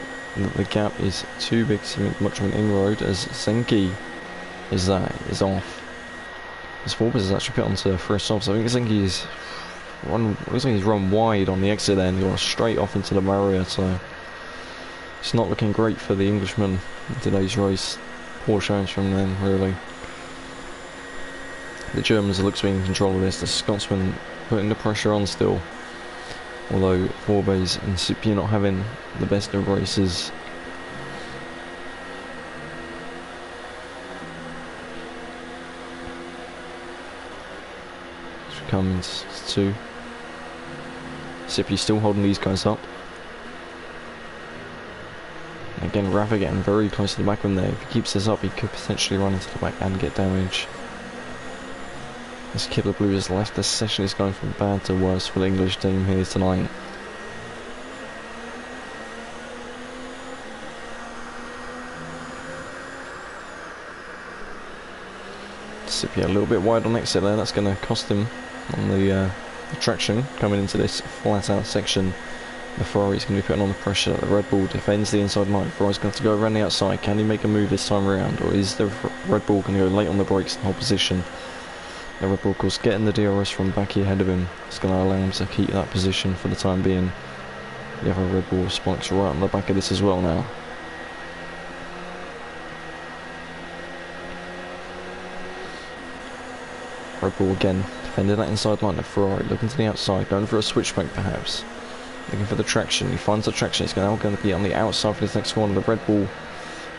the gap is too big to make much of an inroad as Zenki is off. As Forbes is actually put onto first off, so I think Zenki is looks like he's run wide on the exit there and gone straight off into the barrier, so it's not looking great for the Englishman in today's race. Poor showings from them, really. The Germans look to be in control of this. The Scotsman putting the pressure on still, although Forbes and Sipi not having the best of races. Comes to Sipi still holding these guys up. Again, Rafa getting very close to the back of him there. If he keeps this up, he could potentially run into the back and get damage. This Killer Blue has left the session. Is going from bad to worse for the English team here tonight. Sipi a little bit wide on exit there. That's going to cost him on the traction coming into this flat out section. The Ferrari's going to be putting on the pressure. The Red Bull defends the inside line. Ferrari's going to have to go around the outside. Can he make a move this time around, or is the Red Bull going to go late on the brakes and hold position? The Red Bull, of course, getting the DRS from back ahead of him. It's going to allow him to keep that position for the time being. The other Red Bull spikes right on the back of this as well now. Red Bull again defending that inside line of Ferrari, looking to the outside, going for a switchback perhaps. Looking for the traction. He finds the traction. It's now going to be on the outside for this next corner. The Red Bull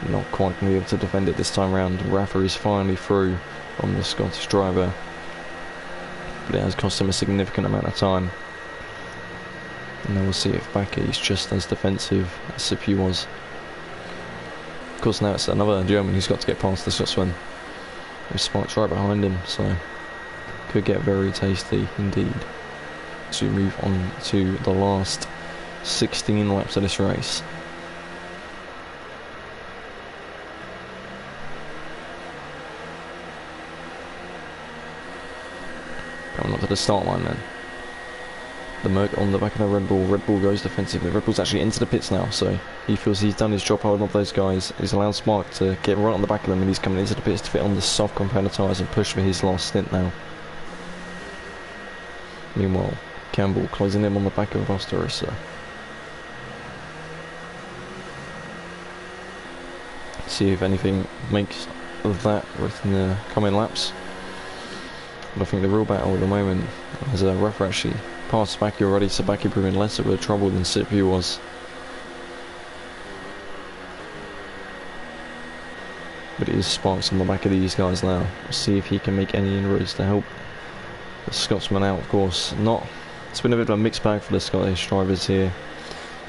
not quite going to be able to defend it this time round. Rafa is finally through on the Scottish driver, but it has cost him a significant amount of time. And then we'll see if Baki is just as defensive as Sipi was. Of course, now it's another German who's got to get past the Scotsman, who spikes right behind him, so could get very tasty indeed. So we move on to the last 16 laps of this race. Coming up to the start line then. The Merc on the back of the Red Bull. Red Bull goes defensive. The Red Bull's actually into the pits now, so he feels he's done his job holding up those guys. He's allowed Spark to get right on the back of them, and he's coming into the pits to fit on the soft compound tyres and push for his last stint now. Meanwhile, Campbell closing in on the back of Osterisa. See if anything makes of that within the coming laps. But I think the real battle at the moment is Rafa actually passed Baki already, so Baki proving less of a trouble than Sipi was. But it is Sparks on the back of these guys now. We'll see if he can make any inroads to help the Scotsman out, of course. It's been a bit of a mixed bag for the Scottish drivers here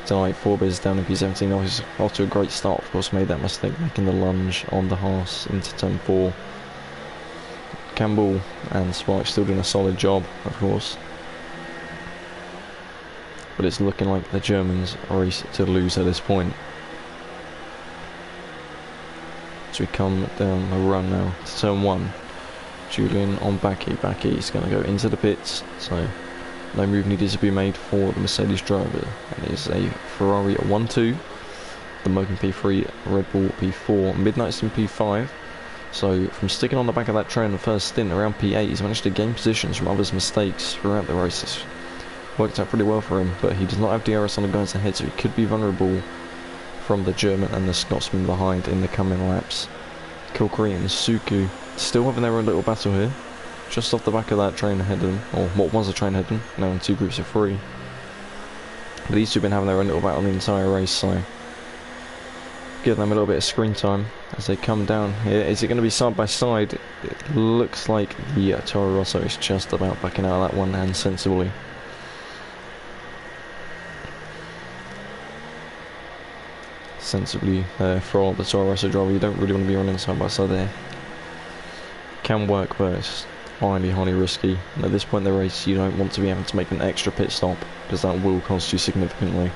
tonight. Forbes down in P17. Oh, he's off to a great start, of course, made that mistake making the lunge on the Haas into turn 4. Campbell and Spike still doing a solid job, of course. But it's looking like the Germans are race to lose at this point. So we come down the run now to turn 1. Julian on Baki. Baki is going to go into the pits, so no move needed to be made for the Mercedes driver. And it is a Ferrari at 1-2, the Moken P3, Red Bull P4, Midnight's in P5. So from sticking on the back of that train the first stint around P8, he's managed to gain positions from others' mistakes throughout the races. Worked out pretty well for him, but he does not have DRS on the guys ahead, so he could be vulnerable from the German and the Scotsman behind in the coming laps. Kilcree and Suku still having their own little battle here, just off the back of that train ahead of them, or what was a train ahead of them, now in 2 groups of 3. But these two have been having their own little battle the entire race, so give them a little bit of screen time as they come down here. Is it going to be side by side? It looks like the Toro Rosso is just about backing out of that one, and sensibly. Sensibly for the Toro Rosso driver. You don't really want to be running side by side there. Can work, but it's highly risky. And at this point in the race, you don't want to be having to make an extra pit stop, because that will cost you significantly.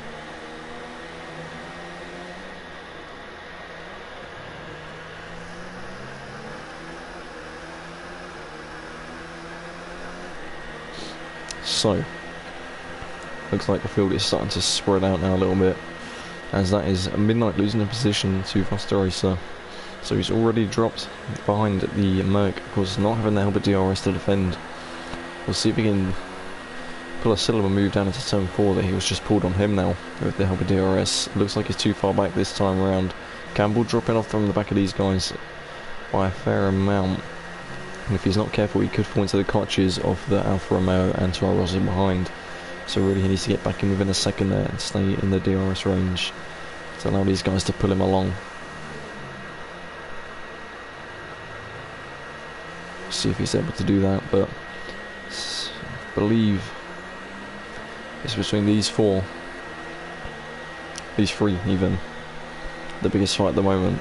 So, looks like the field is starting to spread out now a little bit, as that is Midnight losing a position to Faster Racer. So he's already dropped behind the Merc, of course not having the Hereby DRS to defend. We'll see if he can pull a similar move down into turn 4 that he was just pulled on him now with the Hereby DRS. Looks like he's too far back this time around. Campbell dropping off from the back of these guys by a fair amount. And if he's not careful, he could fall into the clutches of the Alfa Romeo and Toro Rosso behind. So really he needs to get back in within a second there and stay in the DRS range to allow these guys to pull him along. See if he's able to do that, but I believe it's between these three even, the biggest fight at the moment.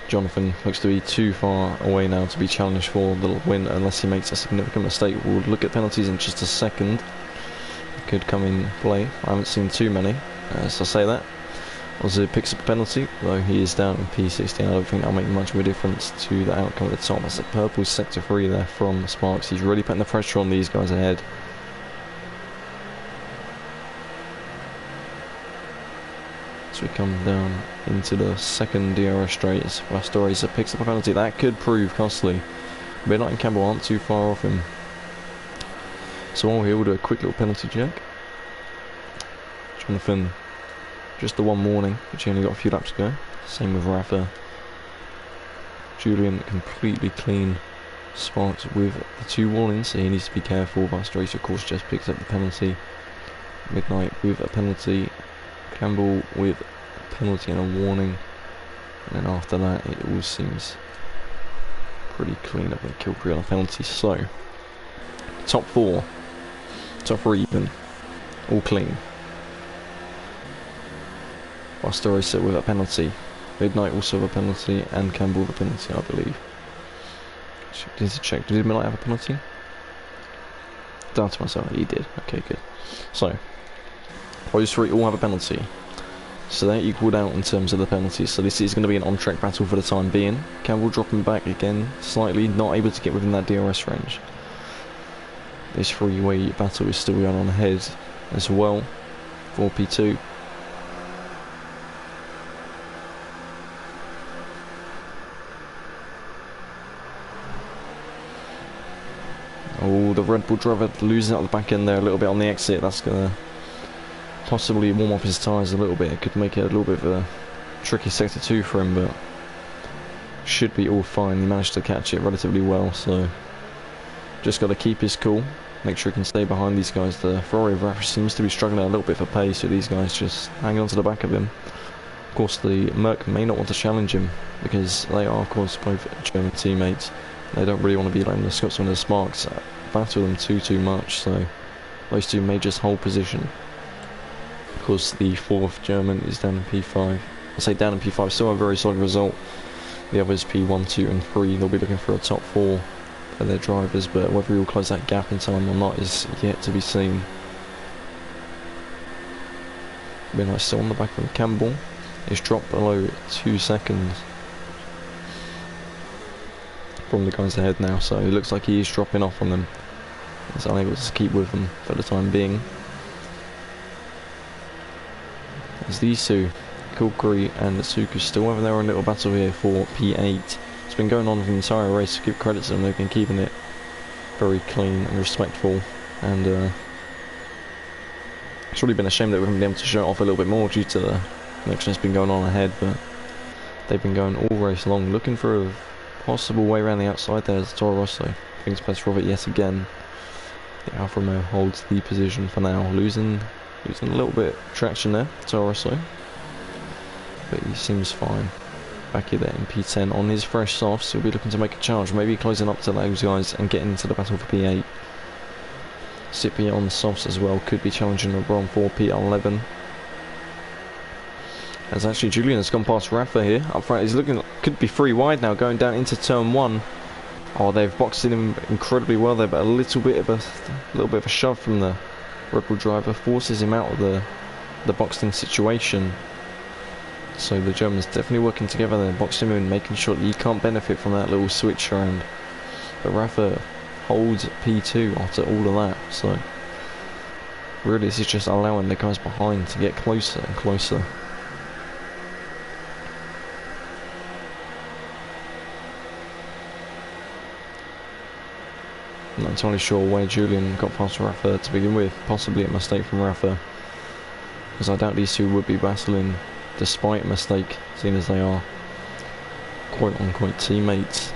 Jonathan looks to be too far away now to be challenged for the win unless he makes a significant mistake. We'll look at penalties in just a second. It could come in play. I haven't seen too many, as I say that. Ozzy picks up a penalty, though he is down in P16. I don't think that'll make much of a difference to the outcome at the top. That's a purple sector 3 there from Sparks. He's really putting the pressure on these guys ahead. So we come down into the second DRS straight as Faster Racer picks up a penalty. That could prove costly. Midnight and Campbell aren't too far off him. So while we'll do a quick little penalty check. Jonathan, just the one warning, which he only got a few laps to go. Same with Rafa. Julian completely clean. Sparks with the 2 warnings, so he needs to be careful. Faster Racer of course just picks up the penalty. Midnight with a penalty. Campbell with a penalty and a warning. And then after that it all seems pretty clean up and kill free on a penalty. So top 4, top 3 even, all clean. Faster Racer with a penalty. Midnight also with a penalty, and Campbell with a penalty, I believe. Need to check. Did Midnight have a penalty? Down to myself. He did. Okay, good. So those 3 all have a penalty. So they're equalled out in terms of the penalties. So this is going to be an on-track battle for the time being. Campbell dropping back again slightly, not able to get within that DRS range. This 3-way battle is still going on ahead as well for P2. Oh, the Red Bull driver losing out the back end there a little bit on the exit. That's going to possibly warm up his tyres a little bit. It could make it a little bit of a tricky sector 2 for him, but should be all fine. He managed to catch it relatively well, so just got to keep his cool, make sure he can stay behind these guys. The Ferrari of Rafa seems to be struggling a little bit for pace, so these guys just hang on to the back of him. Of course the Merc may not want to challenge him because they are of course both German teammates. They don't really want to be letting the Scotsman and the Sparks battle them too much, so those 2 may just hold position. Of course the 4th German is down in P5. I say down in P5, still a very solid result. The others P1, 2 and 3, they'll be looking for a top 4 for their drivers, but whether he'll close that gap in time or not is yet to be seen. Midnight still on the back from Campbell. It's dropped below 2 seconds from the guys ahead now, so it looks like he is dropping off on them. He's unable to keep with them for the time being. As these 2, Kulkuri and Tsuku, still having their own little battle here for P8. It's been going on for the entire race. To give credit to them, they've been keeping it very clean and respectful, and it's really been a shame that we haven't been able to show it off a little bit more due to the action that's been going on ahead, but they've been going all race long looking for a possible way around the outside there as Toro Rosso. Things best for it yet again. The Alfa Romeo holds the position for now, losing a little bit of traction there, Toro Rosso, but he seems fine. Back here there in P10 on his fresh softs. He'll be looking to make a charge, maybe closing up to those guys and getting into the battle for P8. Sippy on the softs as well, could be challenging LeBron for P11. As actually Julian has gone past Rafa here up front. He's looking, could be 3 wide now, going down into turn 1. Oh, they've boxed in him incredibly well there, but a little bit of a shove from the Red Bull driver forces him out of the boxed in situation. So the Germans definitely working together there, boxing him in, making sure that he can't benefit from that little switch around. But Rafa holds P2 after all of that, so Really, this is just allowing the guys behind to get closer and closer. I'm not entirely sure where Julian got past Rafa to begin with. Possibly a mistake from Rafa, because I doubt these two would be battling despite a mistake, seeing as they are quote-unquote teammates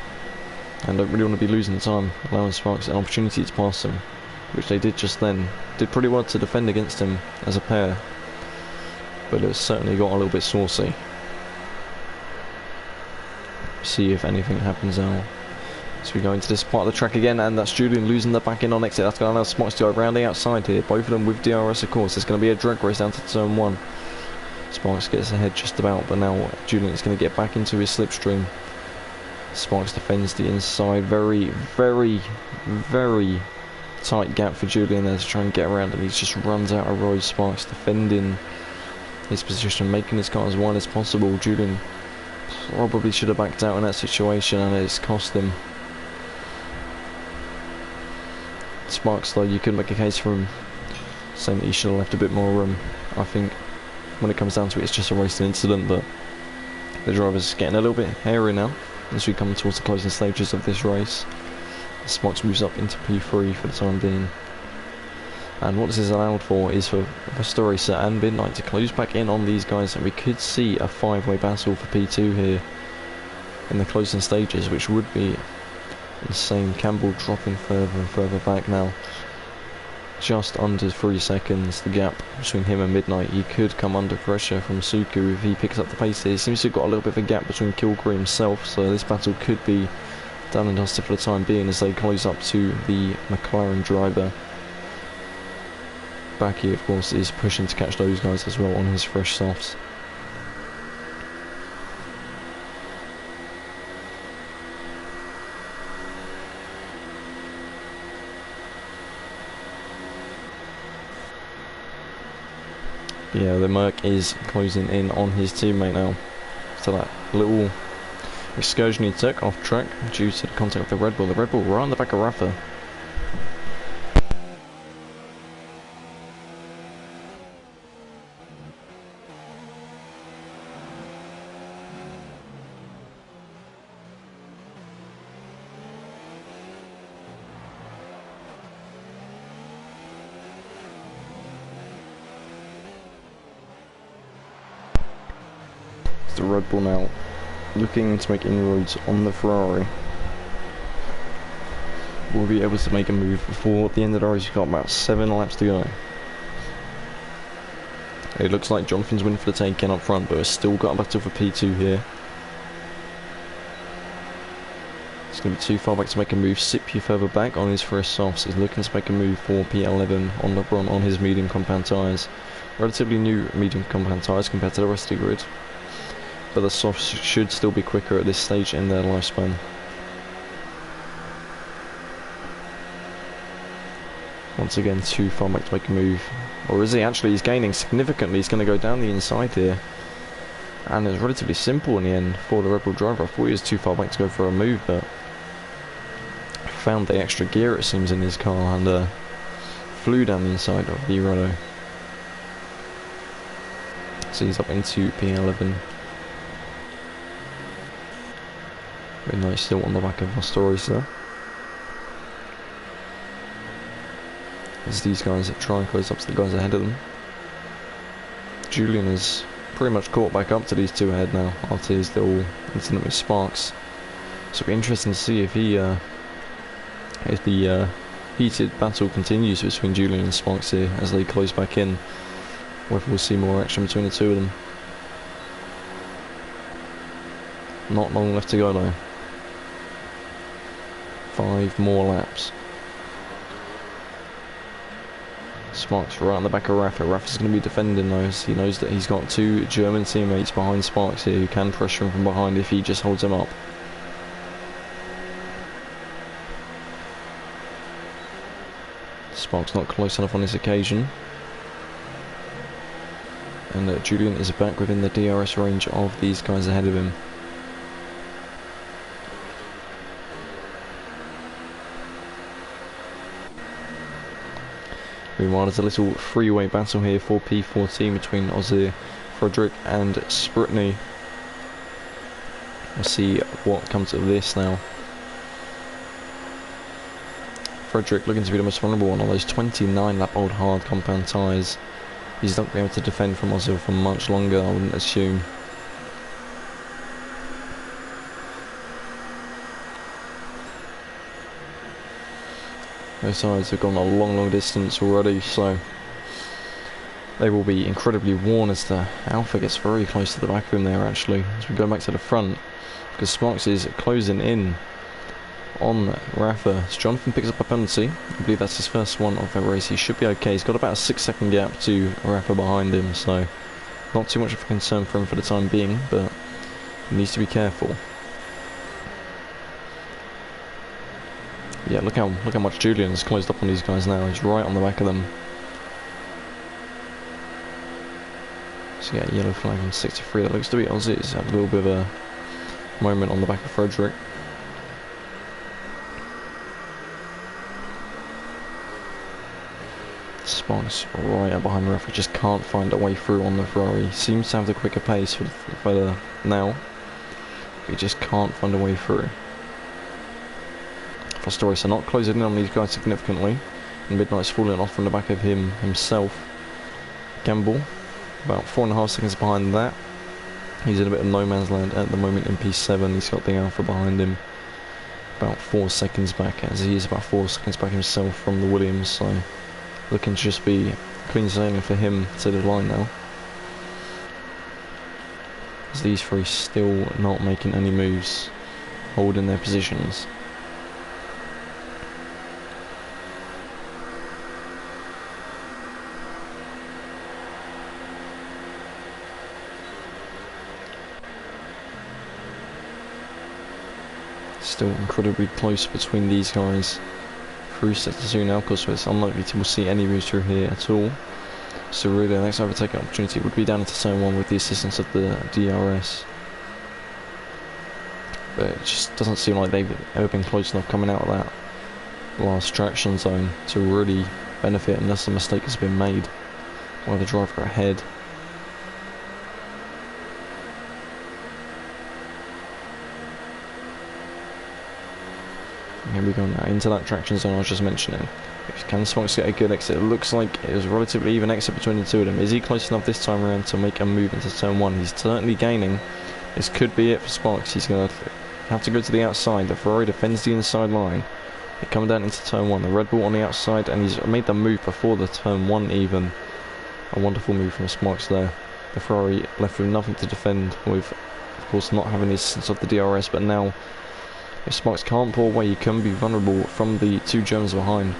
and don't really want to be losing time, allowing Sparks an opportunity to pass them, which they did just then. Did pretty well to defend against him as a pair, but it certainly got a little bit saucy. See if anything happens now. So we go into this part of the track again, and that's Julian losing the back end on exit. That's going to allow Sparks to go around the outside here, both of them with DRS of course. There's going to be a drag race down to turn 1. Sparks gets ahead just about, but now Julian is going to get back into his slipstream. Sparks defends the inside. Very, very, very tight gap for Julian there to try and get around, and he just runs out of road. Sparks defending his position, making his car as wide as possible. Julian probably should have backed out in that situation, and it's cost him. Sparks, though, you could make a case for him saying that he should have left a bit more room. I think when it comes down to it, it's just a racing incident, but the driver's getting a little bit hairy now as we come towards the closing stages of this race. Sparks moves up into P3 for the time being, and what this is allowed for is for Pastoriza and Midnight to close back in on these guys, and we could see a 5-way battle for P2 here in the closing stages, which would be insane. Campbell dropping further and further back now, just under 3 seconds the gap between him and Midnight. He could come under pressure from Suku if he picks up the pace here. He seems to have got a little bit of a gap between Kilgree himself, so this battle could be done and dusted for the time being as they close up to the McLaren driver. Backy, of course, is pushing to catch those guys as well on his fresh softs. Yeah, the Merc is closing in on his teammate now. So that little excursion he took off track due to the contact with the Red Bull. The Red Bull right on the back of Rafa. The Red Bull now looking to make inroads on the Ferrari. We'll be able to make a move before the end of the race. You've got about 7 laps to go. It looks like Jonathan's winning for the taking up front, but we've still got a battle for P2 here. It's going to be too far back to make a move. Sipia further back on his first softs. He's looking to make a move for P11 on LeBron on his medium compound tyres. Relatively new medium compound tyres compared to the rest of the grid, but the softs should still be quicker at this stage in their lifespan. Once again, too far back to make a move. Or is he actually? He's gaining significantly. He's going to go down the inside here. And it's relatively simple in the end for the Red Bull driver. I thought he was too far back to go for a move, but found the extra gear, it seems, in his car and flew down the inside of the Renault. So he's up into P11. Very nice, still on the back of Pastoriza. As these guys try and close up to the guys ahead of them. Julian is pretty much caught back up to these two ahead now after his little incident with Sparks. So it'll be interesting to see if the heated battle continues between Julian and Sparks here as they close back in. Whether we'll see more action between the two of them. Not long left to go though. 5 more laps. Sparks right on the back of Rafa. Rafa's going to be defending those. He knows that he's got 2 German teammates behind Sparks here who can pressure him from behind if he just holds him up. Sparks not close enough on this occasion. And Julian is back within the DRS range of these guys ahead of him. Meanwhile, there's a little freeway battle here for P14 between Ozzy, Frederick and Spritney. We'll see what comes of this now. Frederick looking to be the most vulnerable one on those 29 lap old hard compound tyres. He's not going to be able to defend from Ozzy for much longer, I wouldn't assume. Both sides have gone a long distance already, so they will be incredibly worn as the Alpha gets very close to the back of him there actually, as we go back to the front, because Sparks is closing in on Rafa. As Jonathan picks up a penalty, I believe that's his first one of the race. He should be okay. He's got about a 6-second gap to Rafa behind him, so not too much of a concern for him for the time being, but he needs to be careful. Yeah, look how much Julian has closed up on these guys now. He's right on the back of them. So yeah, yellow flag on 63. That looks to be Ozzy. He's had a little bit of a moment on the back of Frederick. Sparks right up behind Rafa, just can't find a way through on the Ferrari. Seems to have the quicker pace for the now. He just can't find a way through. Foster are not closing in on these guys significantly. And Midnight's falling off from the back of him himself. Gamble, about 4.5 seconds behind that. He's in a bit of no man's land at the moment in P7. He's got the Alpha behind him, about 4 seconds back, as he is about 4 seconds back himself from the Williams. So looking to just be clean sailing for him to the line now, as these three still not making any moves, holding their positions. Still incredibly close between these guys. Through sector 2 now, because it's unlikely to see any moves through here at all. So really the next overtaking opportunity would be down into zone 1 with the assistance of the DRS. But it just doesn't seem like they've ever been close enough coming out of that last traction zone to really benefit, unless a mistake has been made by the driver ahead. Here we go now, into that traction zone I was just mentioning. Can Sparks get a good exit? It looks like it was a relatively even exit between the two of them. Is he close enough this time around to make a move into turn 1? He's certainly gaining. This could be it for Sparks. He's going to have to go to the outside. The Ferrari defends the inside line. They're coming down into turn 1. The Red Bull on the outside, and he's made the move before the turn 1 even. A wonderful move from Sparks there. The Ferrari left with nothing to defend, with of course not having the assistance of the DRS, but now if Sparks can't pull away, he can be vulnerable from the two Germans behind.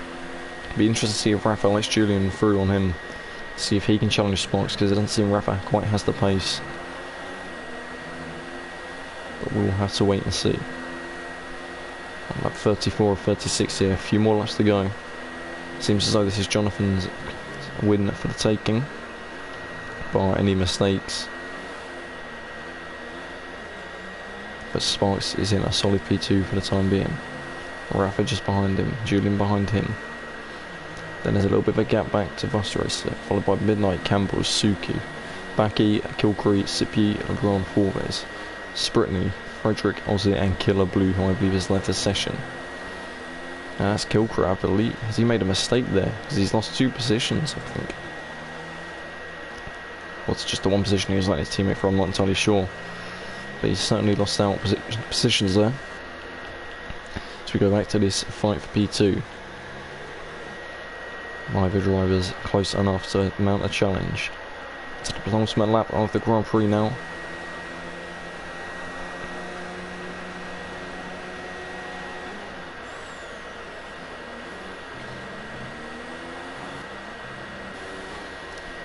It'll be interesting to see if Rafa lets Julian through on him, see if he can challenge Sparks, because it doesn't seem Rafa quite has the pace. But we'll have to wait and see. About 34 or 36 here, a few more laps to go. Seems as though this is Jonathan's win for the taking, bar any mistakes. But Sparks is in a solid P2 for the time being. Rafa just behind him, Julian behind him. Then there's a little bit of a gap back to Vostoris, followed by Midnight, Campbell, Suki, Baki, Kilcree, Sipi, Legrand, Forves, Spritney, Frederick, Ozzy and Killer Blue, who I believe has left the session. Now that's Kilcree, I believe. Has he made a mistake there? Because he's lost 2 positions, I think. Well, it's just the 1 position he was letting his teammate for, I'm not entirely sure. But he's certainly lost out positions there. So we go back to this fight for P2. Neither drivers close enough to mount a challenge. To the penultimate lap of the Grand Prix now.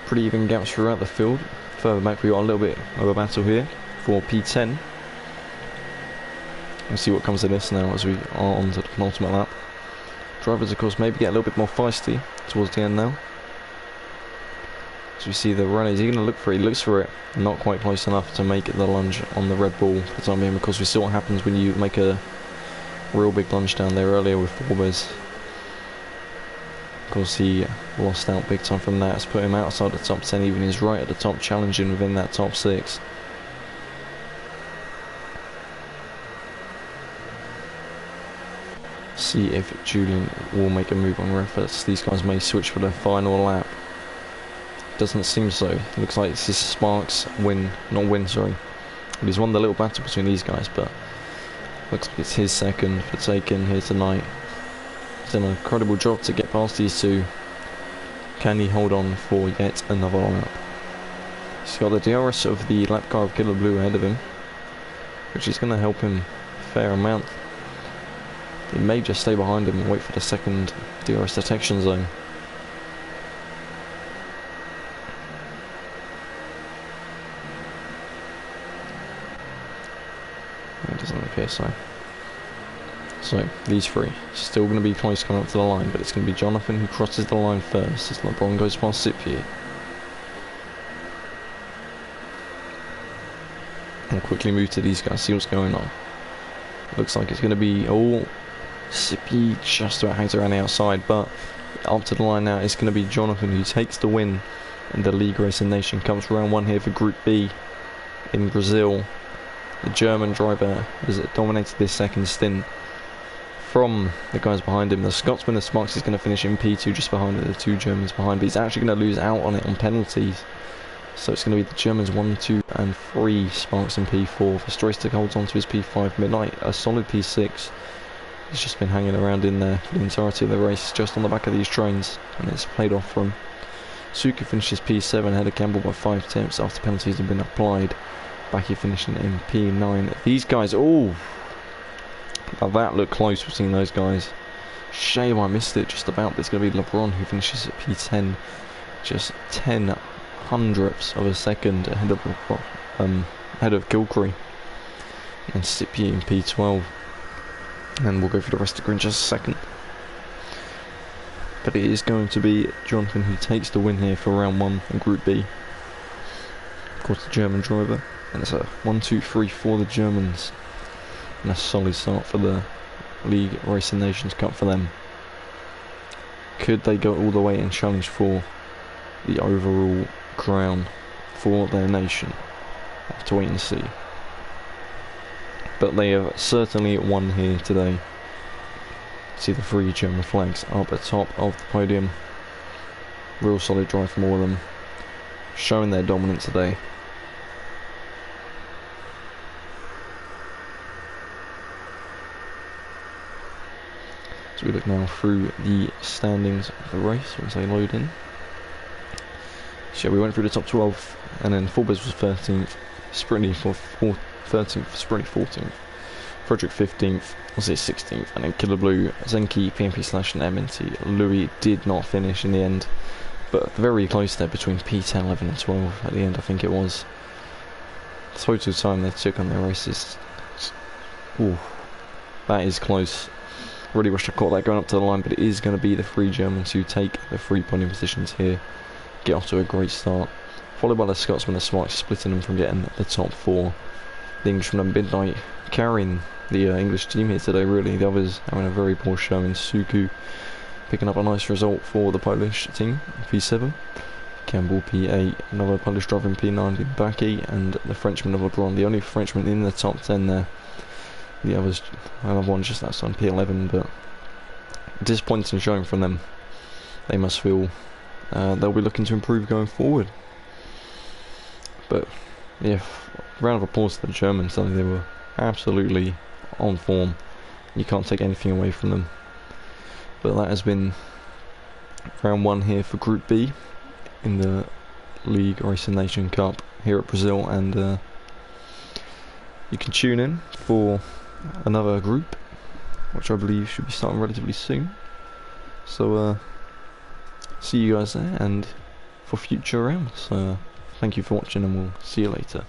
Pretty even gaps throughout the field. Further back we got a little bit of a battle here for P10. We'll see what comes of this now as we are on to the penultimate lap. Drivers of course maybe get a little bit more feisty towards the end now. As we see the runner, is he going to look for it? He looks for it, not quite close enough to make the lunge on the Red Bull for the time being, because we see what happens when you make a real big lunge down there earlier with Forbes. Of course, he lost out big time from that. It's put him outside the top 10, even he's right at the top, challenging within that top 6. See if Julian will make a move on reference. These guys may switch for their final lap. Doesn't seem so. Looks like it's his Sparks win, not win, sorry. He's won the little battle between these guys, but looks like it's his second for taking here tonight. He's done an incredible job to get past these two. Can he hold on for yet another lap? He's got the DRS of the lap car of Killer Blue ahead of him, which is going to help him a fair amount. He may just stay behind him and wait for the second DRS detection zone. It doesn't appear so. So, these three, still going to be close coming up to the line, but it's going to be Jonathan who crosses the line first as LeBron goes past Sipier. And quickly move to these guys, see what's going on. Looks like it's going to be all Sippy just about hangs around the outside, but up to the line now it's going to be Jonathan who takes the win in the League Racing Nation. Comes round 1 here for Group B in Brazil. The German driver has dominated this second stint from the guys behind him. The Scotsman of Sparks is going to finish in P2 just behind the two Germans behind, but he's actually going to lose out on it on penalties. So it's going to be the Germans 1, 2 and 3, Sparks in P4. Verstraeten holds on to his P5, Midnight a solid P6. He's just been hanging around in there for the entirety of the race, just on the back of these trains, and it's played off from. Suki finishes P7 ahead of Campbell by 5 attempts after penalties have been applied. Backy finishing in P9. These guys, oh, that looked close between those guys. Shame I missed it just about. It's going to be LeBron who finishes at P10, just 10 hundredths of a second ahead of Gilcrey, and Sippy in P12. And we'll go for the rest of the grid in just a second. But it is going to be Jonathan who takes the win here for round 1 in Group B. Of course, the German driver. And it's a 1, 2, 3 for the Germans. And a solid start for the League Racing Nations Cup for them. Could they go all the way and challenge for the overall crown for their nation? We'll have to wait and see. But they have certainly won here today. See the 3 German flags up at the top of the podium. Real solid drive from all of them, showing their dominance today. So we look now through the standings of the race once they load in. So we went through the top 12, and then Forbes was 13th, Sprinty for 13th, Sprinty 14th, Frederick 15th, was it 16th, and then Killer Blue, Zenki, PMP Slash and MNT. Louis did not finish in the end, but very close there between P10, 11 and 12 at the end, I think it was. The total time they took on their races, ooh, that is close. Really wish I caught that going up to the line, but it is going to be the 3 Germans who take the 3 podium positions here, get off to a great start, followed by the Scotsman of Sparks, splitting them from getting the top 4. The Englishman of Midnight carrying the English team here today, really. The others having a very poor showing. Suku picking up a nice result for the Polish team, P7. Campbell P8, another Polish driver in P9 in Backy, and the Frenchman of LeBron, the only Frenchman in the top 10 there. The others, another one just outside P11, but disappointing showing from them. They must feel they'll be looking to improve going forward. But yeah, round of applause to the Germans. I think they were absolutely on form. You can't take anything away from them. But that has been round 1 here for Group B in the League Racing Nation Cup here at Brazil, and you can tune in for another group, which I believe should be starting relatively soon. So see you guys there, and for future rounds. Thank you for watching, and we'll see you later.